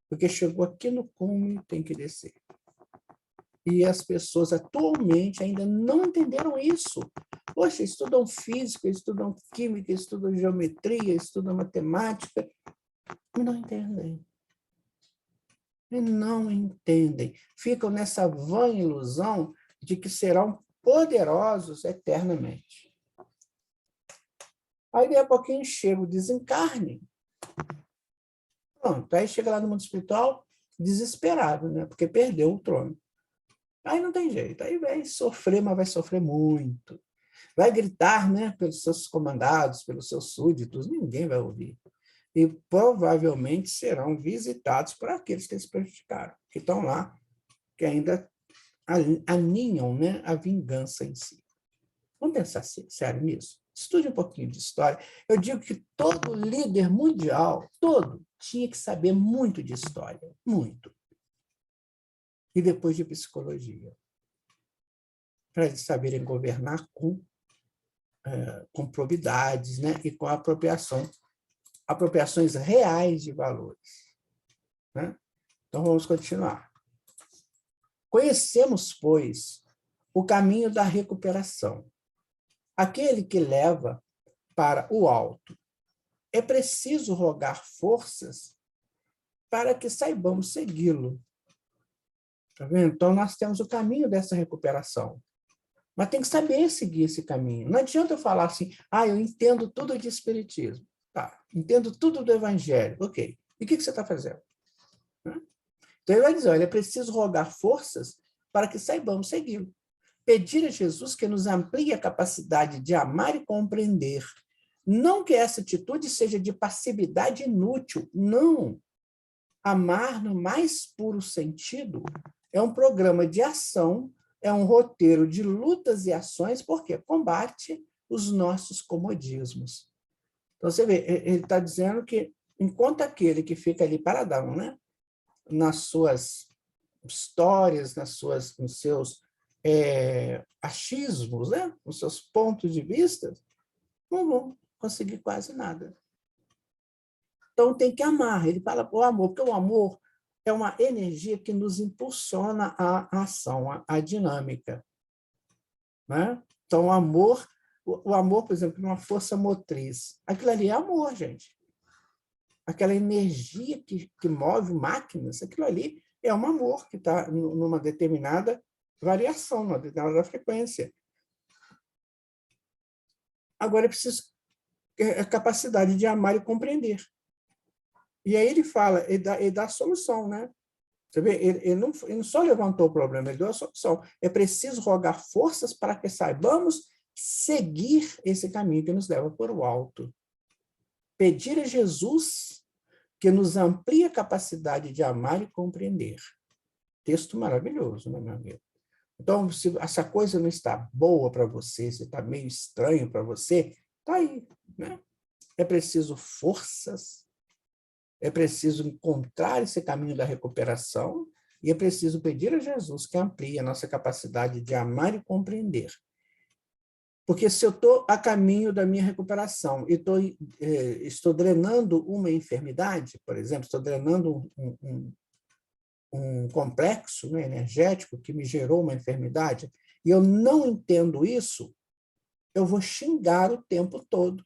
Porque chegou aqui no cume e tem que descer. E as pessoas atualmente ainda não entenderam isso. Poxa, estudam física, estudam química, estudam geometria, estudam matemática, e não entendem. E não entendem. Ficam nessa vã ilusão de que serão poderosos eternamente. Aí, daqui a pouquinho, chega o desencarne. Pronto, aí chega lá no mundo espiritual desesperado, né? Porque perdeu o trono. Aí não tem jeito, aí vai sofrer, mas vai sofrer muito. Vai gritar, né, pelos seus comandados, pelos seus súditos, ninguém vai ouvir. E provavelmente serão visitados por aqueles que eles prejudicaram, que estão lá, que ainda aninham, né, a vingança em si. Vamos pensar sério nisso? Estude um pouquinho de história. Eu digo que todo líder mundial, todo, tinha que saber muito de história, muito. E depois de psicologia, para eles saberem governar com probidades, né? E com apropriações reais de valores. Né? Então, vamos continuar. Conhecemos, pois, o caminho da recuperação, aquele que leva para o alto. É preciso rogar forças para que saibamos segui-lo. Tá vendo? Então, nós temos o caminho dessa recuperação. Mas tem que saber seguir esse caminho. Não adianta eu falar assim, eu entendo tudo de espiritismo. Tá, entendo tudo do evangelho. Ok. E o que você está fazendo? Então, ele vai dizer, olha, é preciso rogar forças para que saibamos segui-lo. Pedir a Jesus que nos amplie a capacidade de amar e compreender. Não que essa atitude seja de passividade inútil. Não. Amar, no mais puro sentido, é um programa de ação, é um roteiro de lutas e ações, porque combate os nossos comodismos. Então, você vê, ele está dizendo que, enquanto aquele que fica ali paradão, né, nas suas histórias, nos seus achismos, né, nos seus pontos de vista, não vão conseguir quase nada. Então, tem que amar. Ele fala o amor, porque o amor é uma energia que nos impulsiona a ação, a dinâmica. Né? Então, o amor, por exemplo, é uma força motriz. Aquilo ali é amor, gente. Aquela energia que move máquinas, aquilo ali é um amor que está numa determinada variação, numa determinada frequência. Agora, é preciso a capacidade de amar e compreender. E aí ele fala, ele dá a solução, né? Você vê, ele não só levantou o problema, ele deu a solução. É preciso rogar forças para que saibamos seguir esse caminho que nos leva para o alto. Pedir a Jesus que nos amplie a capacidade de amar e compreender. Texto maravilhoso, né, meu amigo? Então, se essa coisa não está boa para você, se está meio estranho para você, está aí, né? É preciso forças, é preciso encontrar esse caminho da recuperação e é preciso pedir a Jesus que amplie a nossa capacidade de amar e compreender. Porque se eu estou a caminho da minha recuperação e estou drenando uma enfermidade, por exemplo, estou drenando um complexo, né, energético que me gerou uma enfermidade, e eu não entendo isso, eu vou xingar o tempo todo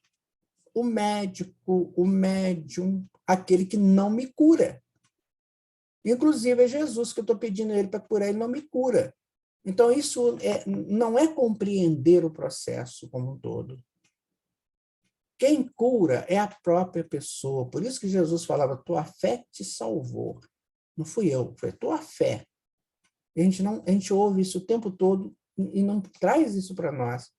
o médico, o médium, aquele que não me cura. Inclusive é Jesus que eu estou pedindo a ele para curar, ele não me cura. Então, isso não é compreender o processo como um todo. Quem cura é a própria pessoa. Por isso que Jesus falava, tua fé te salvou. Não fui eu, foi tua fé. A gente ouve isso o tempo todo e não traz isso para nós.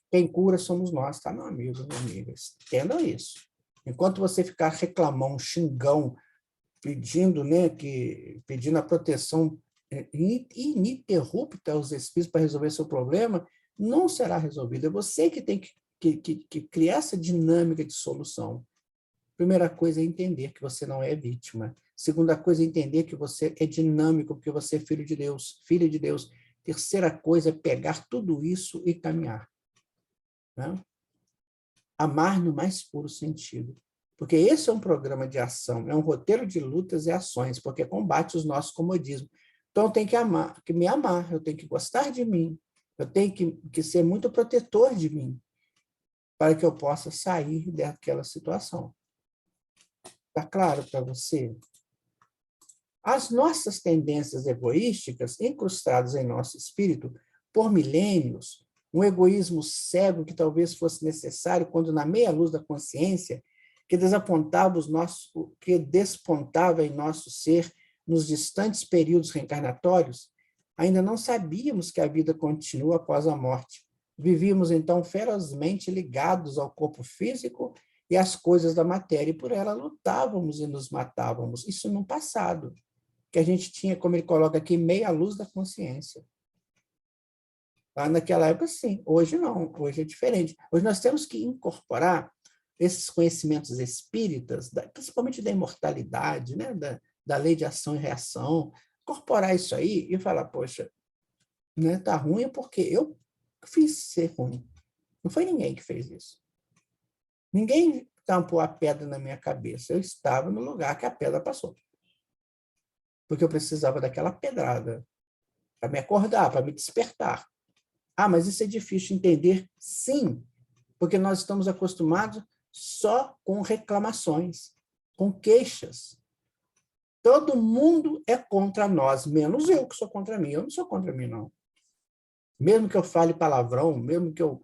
Quem cura somos nós, tá, meu amigo, minha amiga? Entendam isso. Enquanto você ficar reclamão, xingão, pedindo a proteção ininterrupta aos espíritos para resolver seu problema, não será resolvido. É você que tem que criar essa dinâmica de solução. Primeira coisa é entender que você não é vítima. Segunda coisa é entender que você é dinâmico, porque você é filho de Deus, filha de Deus. Terceira coisa é pegar tudo isso e caminhar. Né? Amar no mais puro sentido. Porque esse é um programa de ação, é um roteiro de lutas e ações, porque combate os nossos comodismos. Então, eu tenho que amar, que me amar, eu tenho que gostar de mim, eu tenho que ser muito protetor de mim, para que eu possa sair daquela situação. Está claro para você? As nossas tendências egoísticas, incrustadas em nosso espírito por milênios, um egoísmo cego que talvez fosse necessário quando, na meia-luz da consciência, que despontava em nosso ser nos distantes períodos reencarnatórios, ainda não sabíamos que a vida continua após a morte. Vivíamos, então, ferozmente ligados ao corpo físico e às coisas da matéria, e por ela lutávamos e nos matávamos. Isso no passado, que a gente tinha, como ele coloca aqui, meia-luz da consciência. Lá naquela época, sim. Hoje não. Hoje é diferente. Hoje nós temos que incorporar esses conhecimentos espíritas, principalmente da imortalidade, né? da lei de ação e reação, incorporar isso aí e falar, poxa, né, tá ruim é porque eu fiz ser ruim. Não foi ninguém que fez isso. Ninguém tampou a pedra na minha cabeça. Eu estava no lugar que a pedra passou. Porque eu precisava daquela pedrada para me acordar, para me despertar. Ah, mas isso é difícil de entender? Sim, porque nós estamos acostumados só com reclamações, com queixas. Todo mundo é contra nós, menos eu que sou contra mim. Eu não sou contra mim, não. Mesmo que eu fale palavrão, mesmo que eu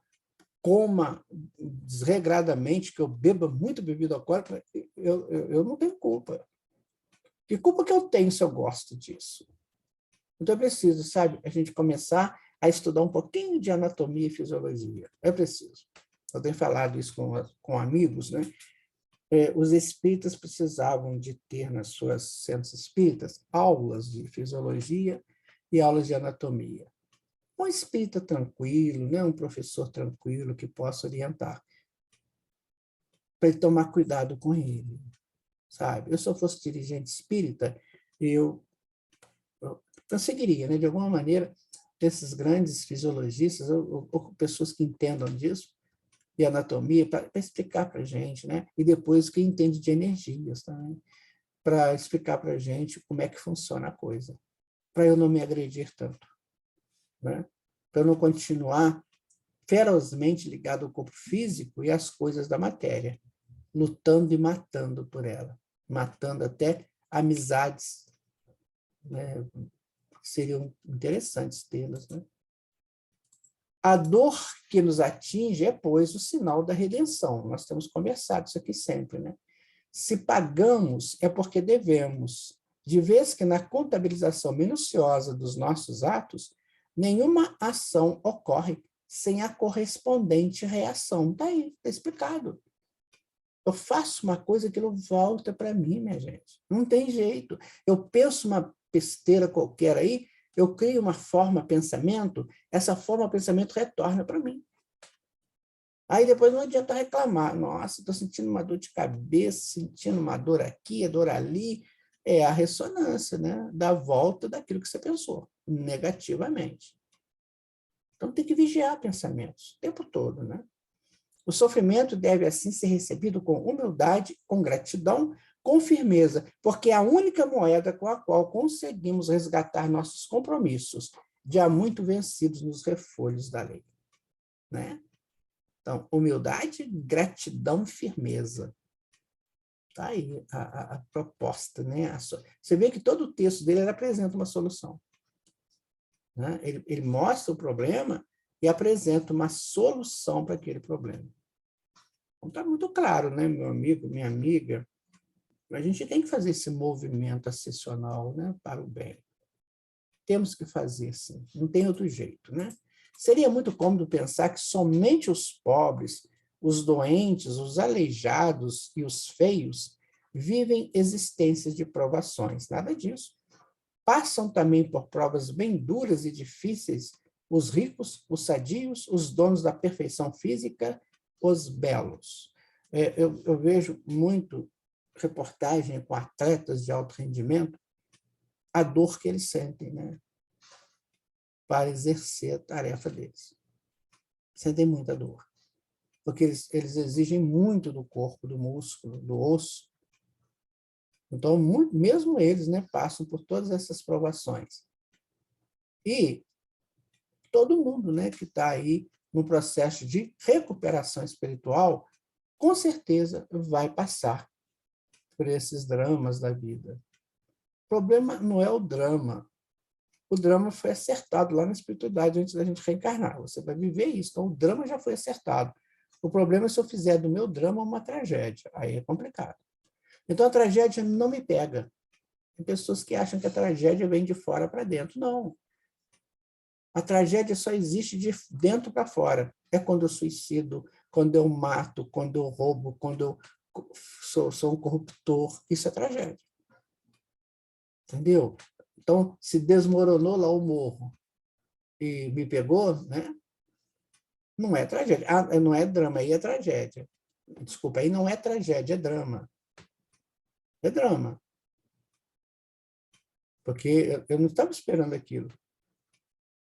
coma desregradamente, que eu beba muito bebida alcoólica, eu não tenho culpa. Que culpa que eu tenho se eu gosto disso? Então é preciso, sabe, a gente começar a estudar um pouquinho de anatomia e fisiologia. É preciso. Eu tenho falado isso com amigos, né? Os espíritas precisavam de ter nas suas centros espíritas aulas de fisiologia e aulas de anatomia. Um espírita tranquilo, né? Um professor tranquilo que possa orientar, para ele tomar cuidado com ele, sabe? Eu, se eu fosse dirigente espírita, eu conseguiria, né? De alguma maneira, esses grandes fisiologistas, ou pessoas que entendam disso, de anatomia, para explicar para a gente, né? E depois que entende de energias também, para explicar para a gente como é que funciona a coisa, para eu não me agredir tanto, né? Para eu não continuar ferozmente ligado ao corpo físico e às coisas da matéria, lutando e matando por ela, matando até amizades, né? Seriam interessantes tê-las, né? A dor que nos atinge é, pois, o sinal da redenção. Nós temos conversado isso aqui sempre, né? Se pagamos, é porque devemos, de vez que na contabilização minuciosa dos nossos atos, nenhuma ação ocorre sem a correspondente reação. Está aí, está explicado. Eu faço uma coisa que não volta para mim, minha gente. Não tem jeito. Eu penso uma besteira qualquer aí, eu crio uma forma pensamento, essa forma pensamento retorna para mim. Aí depois não adianta reclamar. Nossa, estou sentindo uma dor de cabeça, sentindo uma dor aqui, a dor ali. É a ressonância, né? Da volta daquilo que você pensou, negativamente. Então tem que vigiar pensamentos o tempo todo, né? O sofrimento deve, assim, ser recebido com humildade, com gratidão, com firmeza, porque é a única moeda com a qual conseguimos resgatar nossos compromissos, já muito vencidos nos refolhos da lei. Né? Então, humildade, gratidão, firmeza. Está aí a proposta. Né? Você vê que todo o texto dele apresenta uma solução. Né? Ele mostra o problema e apresenta uma solução para aquele problema. Então, está muito claro, né, meu amigo, minha amiga? A gente tem que fazer esse movimento ascensional, né, para o bem. Temos que fazer, sim. Não tem outro jeito, né? Seria muito cômodo pensar que somente os pobres, os doentes, os aleijados e os feios vivem existências de provações. Nada disso. Passam também por provas bem duras e difíceis os ricos, os sadios, os donos da perfeição física, os belos. Eu vejo muito reportagem com atletas de alto rendimento, a dor que eles sentem, né, para exercer a tarefa deles. Sentem muita dor, porque eles exigem muito do corpo, do músculo, do osso. Então, mesmo eles, né, passam por todas essas provações. E todo mundo, né, que está aí no processo de recuperação espiritual, com certeza vai passar por esses dramas da vida. O problema não é o drama. O drama foi acertado lá na espiritualidade antes da gente reencarnar. Você vai viver isso. Então, o drama já foi acertado. O problema é se eu fizer do meu drama uma tragédia. Aí é complicado. Então, a tragédia não me pega. Tem pessoas que acham que a tragédia vem de fora para dentro. Não. A tragédia só existe de dentro para fora. É quando eu suicido, quando eu mato, quando eu roubo, quando eu sou um corruptor. Isso é tragédia. Entendeu? Então, se desmoronou lá o morro e me pegou, né? Não é tragédia. Não é drama, aí é tragédia. Desculpa, aí não é tragédia, é drama. É drama. Porque eu não estava esperando aquilo.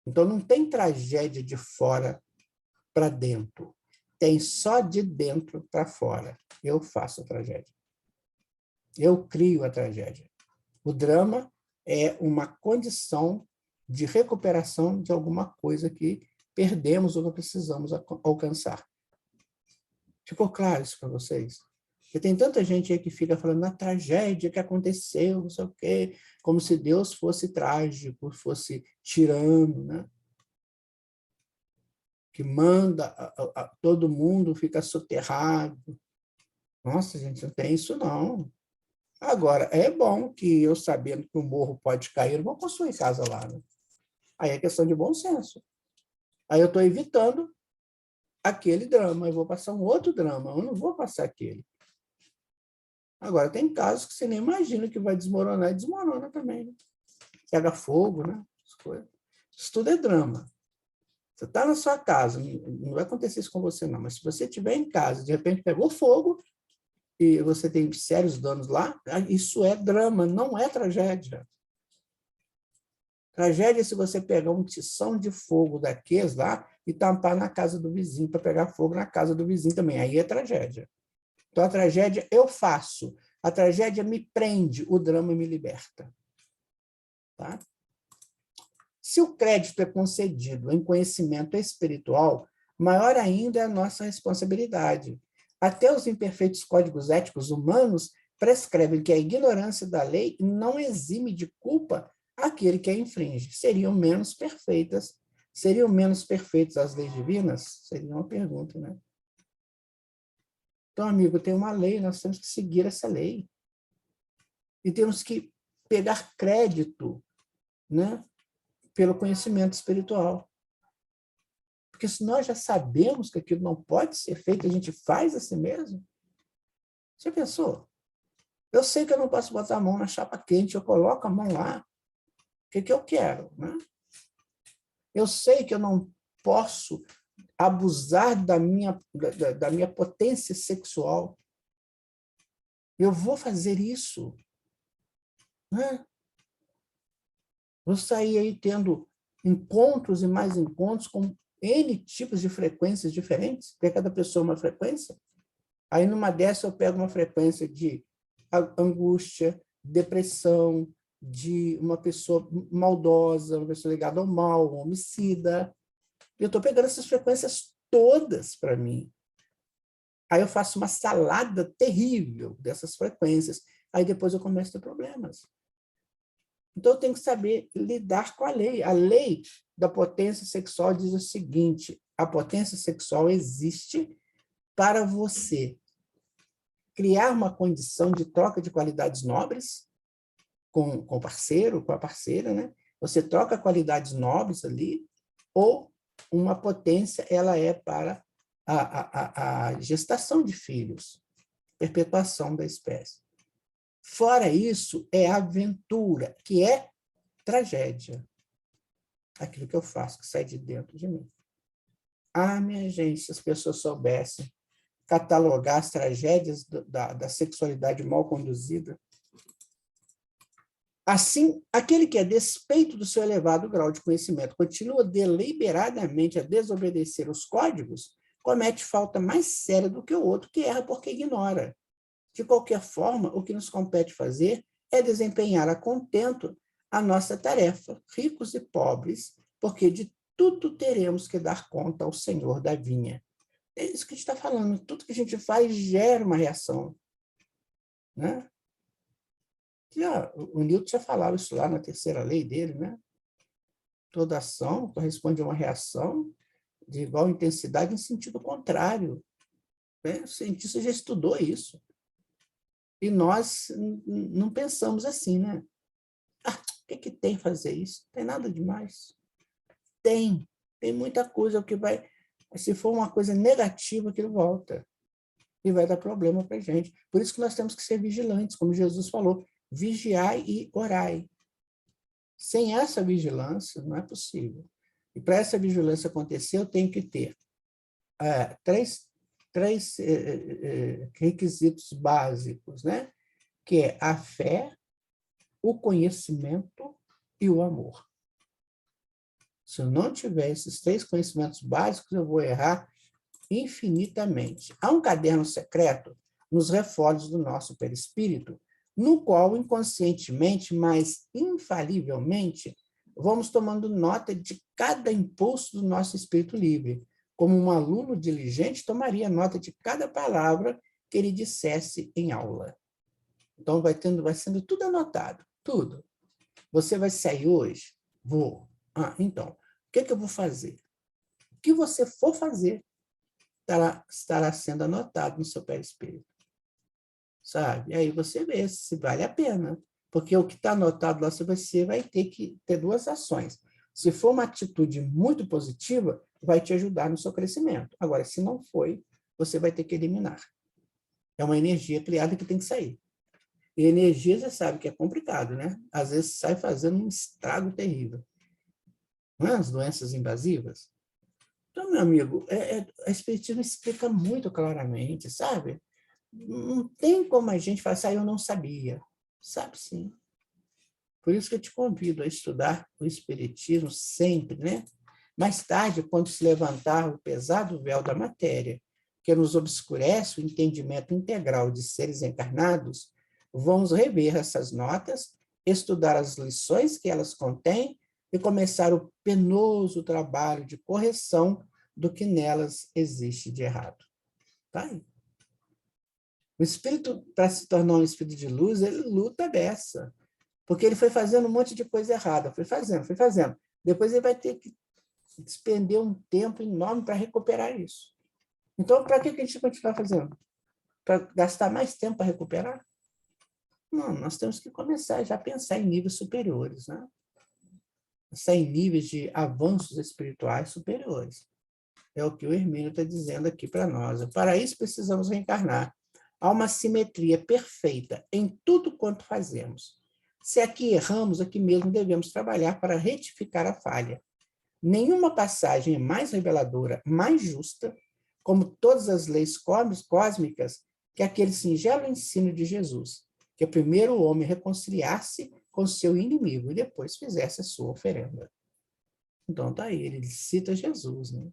Então, não tem tragédia de fora para dentro. Tem só de dentro para fora. Eu faço a tragédia. Eu crio a tragédia. O drama é uma condição de recuperação de alguma coisa que perdemos ou que precisamos alcançar. Ficou claro isso para vocês? Porque tem tanta gente aí que fica falando na tragédia que aconteceu, não sei o quê, como se Deus fosse trágico, fosse tirano, né? Que manda todo mundo fica soterrado. Nossa, gente, não tem isso, não. Agora, é bom que eu, sabendo que o morro pode cair, eu vou construir casa lá, né? Aí é questão de bom senso. Aí eu estou evitando aquele drama, eu vou passar um outro drama, eu não vou passar aquele. Agora, tem casos que você nem imagina que vai desmoronar, e desmorona também. Né? Pega fogo, né? Isso tudo é drama. Você está na sua casa, não vai acontecer isso com você, não, mas se você estiver em casa, de repente pegou fogo e você tem sérios danos lá, isso é drama, não é tragédia. Tragédia é se você pegar um tição de fogo daqueles lá e tampar na casa do vizinho, para pegar fogo na casa do vizinho também. Aí é tragédia. Então, a tragédia eu faço. A tragédia me prende, o drama me liberta. Tá? Se o crédito é concedido em conhecimento espiritual, maior ainda é a nossa responsabilidade. Até os imperfeitos códigos éticos humanos prescrevem que a ignorância da lei não exime de culpa aquele que a infringe. Seriam menos perfeitas as leis divinas? Seria uma pergunta, né? Então, amigo, tem uma lei, nós temos que seguir essa lei. E temos que pegar crédito, né, pelo conhecimento espiritual. Porque se nós já sabemos que aquilo não pode ser feito, a gente faz assim mesmo. Você pensou? Eu sei que eu não posso botar a mão na chapa quente, eu coloco a mão lá. O que eu quero? Né? Eu sei que eu não posso abusar da minha potência sexual. Eu vou fazer isso. Né? Vou sair aí tendo encontros e mais encontros com N tipos de frequências diferentes, porque cada pessoa é uma frequência. Aí, numa dessa, eu pego uma frequência de angústia, depressão, de uma pessoa maldosa, uma pessoa ligada ao mal, um homicida. Eu estou pegando essas frequências todas para mim. Aí eu faço uma salada terrível dessas frequências. Aí depois eu começo a ter problemas. Então, eu tenho que saber lidar com a lei. A lei da potência sexual diz o seguinte: a potência sexual existe para você criar uma condição de troca de qualidades nobres com o parceiro, com a parceira, né? Você troca qualidades nobres ali, ou uma potência, ela é para a gestação de filhos, perpetuação da espécie. Fora isso, é aventura, que é tragédia. Aquilo que eu faço, que sai de dentro de mim. Ah, minha gente, se as pessoas soubessem catalogar as tragédias da sexualidade mal conduzida. Assim, aquele que, a despeito do seu elevado grau de conhecimento, continua deliberadamente a desobedecer os códigos, comete falta mais séria do que o outro que erra porque ignora. De qualquer forma, o que nos compete fazer é desempenhar a contento a nossa tarefa, ricos e pobres, porque de tudo teremos que dar conta ao Senhor da vinha. É isso que a gente está falando. Tudo que a gente faz gera uma reação, né? O Newton já falava isso lá na terceira lei dele, né? Toda ação corresponde a uma reação de igual intensidade em sentido contrário. Né? O cientista já estudou isso. E nós não pensamos assim, né? O que tem fazer isso? Não tem nada demais. Tem muita coisa que vai... Se for uma coisa negativa, aquilo volta. E vai dar problema para a gente. Por isso que nós temos que ser vigilantes, como Jesus falou. Vigiai e orai. Sem essa vigilância, não é possível. E para essa vigilância acontecer, eu tenho que ter três requisitos básicos, né? Que é a fé, o conhecimento e o amor. Se eu não tiver esses 3 conhecimentos básicos, eu vou errar infinitamente. Há um caderno secreto nos refólogos do nosso perispírito, no qual, inconscientemente, mas infalivelmente, vamos tomando nota de cada impulso do nosso espírito livre, como um aluno diligente tomaria nota de cada palavra que ele dissesse em aula. Então, vai sendo tudo anotado, tudo. Você vai sair hoje? Vou. Então, o que eu vou fazer? O que você for fazer estará sendo anotado no seu perispírito. Sabe? E aí você vê se vale a pena. Porque o que está anotado lá, você vai ter que ter 2 ações. Se for uma atitude muito positiva, vai te ajudar no seu crescimento. Agora, se não foi, você vai ter que eliminar. É uma energia criada que tem que sair. E energia, você sabe que é complicado, né? Às vezes sai fazendo um estrago terrível. Não é? As doenças invasivas. Então, meu amigo, a Espiritismo explica muito claramente, sabe? Não tem como a gente falar assim, eu não sabia. Sabe sim. Por isso que eu te convido a estudar o Espiritismo sempre, né? Mais tarde, quando se levantar o pesado véu da matéria, que nos obscurece o entendimento integral de seres encarnados, vamos rever essas notas, estudar as lições que elas contêm e começar o penoso trabalho de correção do que nelas existe de errado. Tá aí. O espírito, para se tornar um espírito de luz, ele luta dessa. Porque ele foi fazendo um monte de coisa errada, foi fazendo. Depois ele vai ter que despender um tempo enorme para recuperar isso. Então, para que a gente continua fazendo? Para gastar mais tempo para recuperar? Não, nós temos que começar já a pensar em níveis superiores, né? Pensar em níveis de avanços espirituais superiores. É o que o Hermínio está dizendo aqui para nós. Para isso, precisamos reencarnar. Há uma simetria perfeita em tudo quanto fazemos. Se aqui erramos, aqui mesmo devemos trabalhar para retificar a falha. Nenhuma passagem é mais reveladora, mais justa, como todas as leis cósmicas, que aquele singelo ensino de Jesus, que primeiro o homem reconciliasse com seu inimigo e depois fizesse a sua oferenda. Então, está aí, ele cita Jesus, né?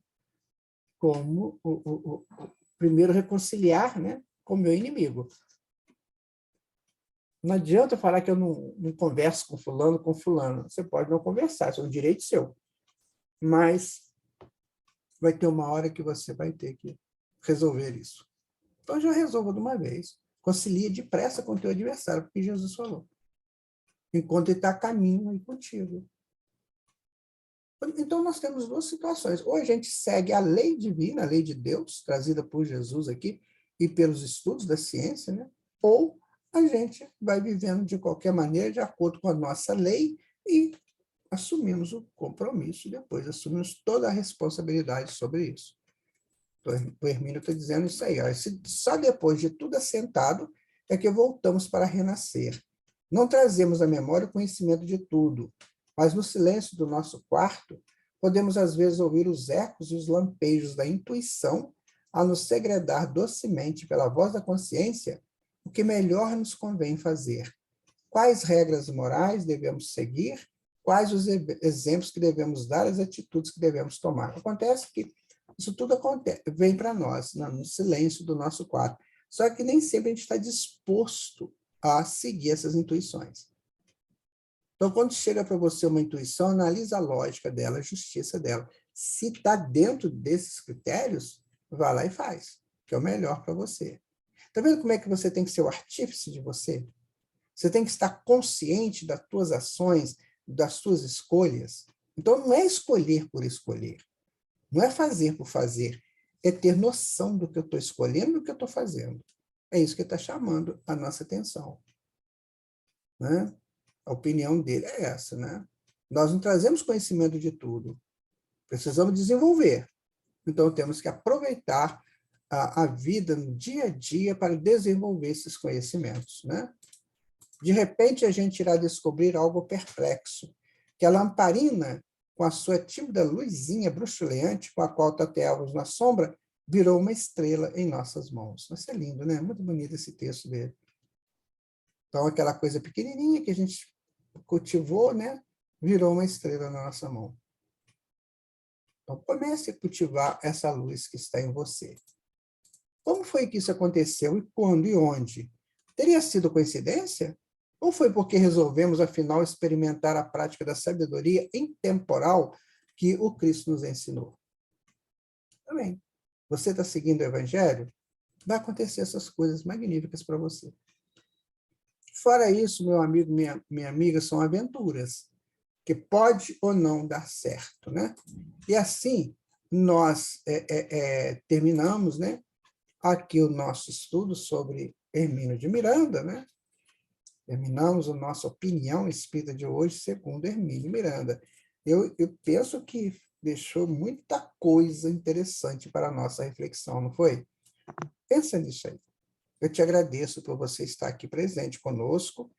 Como o primeiro reconciliar, né, com o meu inimigo. Não adianta falar que eu não converso com fulano. Você pode não conversar, isso é um direito seu. Mas vai ter uma hora que você vai ter que resolver isso. Então, já resolva de uma vez. Concilia depressa com o teu adversário, porque Jesus falou. Enquanto ele está a caminho aí contigo. Então, nós temos 2 situações. Ou a gente segue a lei divina, a lei de Deus, trazida por Jesus aqui, e pelos estudos da ciência, né? Ou a gente vai vivendo de qualquer maneira, de acordo com a nossa lei, e assumimos o compromisso, e depois assumimos toda a responsabilidade sobre isso. Então, o Hermínio está dizendo isso aí. Ó. Só depois de tudo assentado é que voltamos para renascer. Não trazemos à memória o conhecimento de tudo, mas no silêncio do nosso quarto, podemos às vezes ouvir os ecos e os lampejos da intuição a nos segredar docemente pela voz da consciência o que melhor nos convém fazer, quais regras morais devemos seguir, quais os exemplos que devemos dar, as atitudes que devemos tomar. Acontece que isso tudo vem para nós, no silêncio do nosso quarto. Só que nem sempre a gente está disposto a seguir essas intuições. Então, quando chega para você uma intuição, analisa a lógica dela, a justiça dela. Se está dentro desses critérios, vá lá e faz, que é o melhor para você. Está vendo como é que você tem que ser o artífice de você? Você tem que estar consciente das tuas ações, das tuas escolhas. Então, não é escolher por escolher. Não é fazer por fazer. É ter noção do que eu estou escolhendo e do que eu estou fazendo. É isso que está chamando a nossa atenção. Né? A opinião dele é essa. Né? Nós não trazemos conhecimento de tudo. Precisamos desenvolver. Então, temos que aproveitar a vida no dia a dia para desenvolver esses conhecimentos. Né? De repente, a gente irá descobrir algo perplexo, que a lamparina, com a sua tímida luzinha bruxuleante, com a qual tateávamos na sombra, virou uma estrela em nossas mãos. Vai ser lindo, né? Muito bonito esse texto dele. Então, aquela coisa pequenininha que a gente cultivou, né? Virou uma estrela na nossa mão. Então, comece a cultivar essa luz que está em você. Como foi que isso aconteceu? E quando e onde? Teria sido coincidência? Ou foi porque resolvemos, afinal, experimentar a prática da sabedoria intemporal que o Cristo nos ensinou? Também. Você está seguindo o Evangelho? Vai acontecer essas coisas magníficas para você. Fora isso, meu amigo, minha amiga, são aventuras, que pode ou não dar certo. Né? E assim, nós terminamos, né, aqui o nosso estudo sobre Hermínio de Miranda, né? Terminamos a nossa opinião espírita de hoje segundo Hermínio Miranda. Eu penso que deixou muita coisa interessante para a nossa reflexão, não foi? Pensa nisso aí. Eu te agradeço por você estar aqui presente conosco.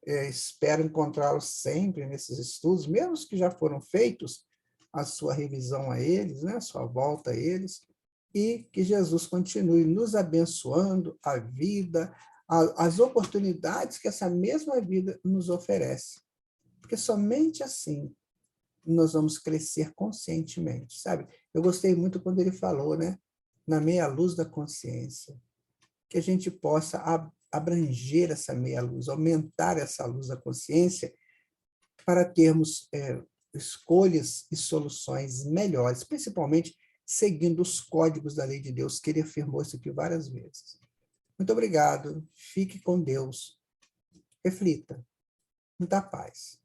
Espero encontrá-lo sempre nesses estudos, mesmo os que já foram feitos, a sua revisão a eles, né? A sua volta a eles, e que Jesus continue nos abençoando a vida, as oportunidades que essa mesma vida nos oferece. Porque somente assim nós vamos crescer conscientemente, sabe? Eu gostei muito quando ele falou, né? Na meia luz da consciência, que a gente possa abranger essa meia luz, aumentar essa luz da consciência para termos escolhas e soluções melhores, principalmente seguindo os códigos da lei de Deus, que ele afirmou isso aqui várias vezes. Muito obrigado, fique com Deus, reflita, muita paz.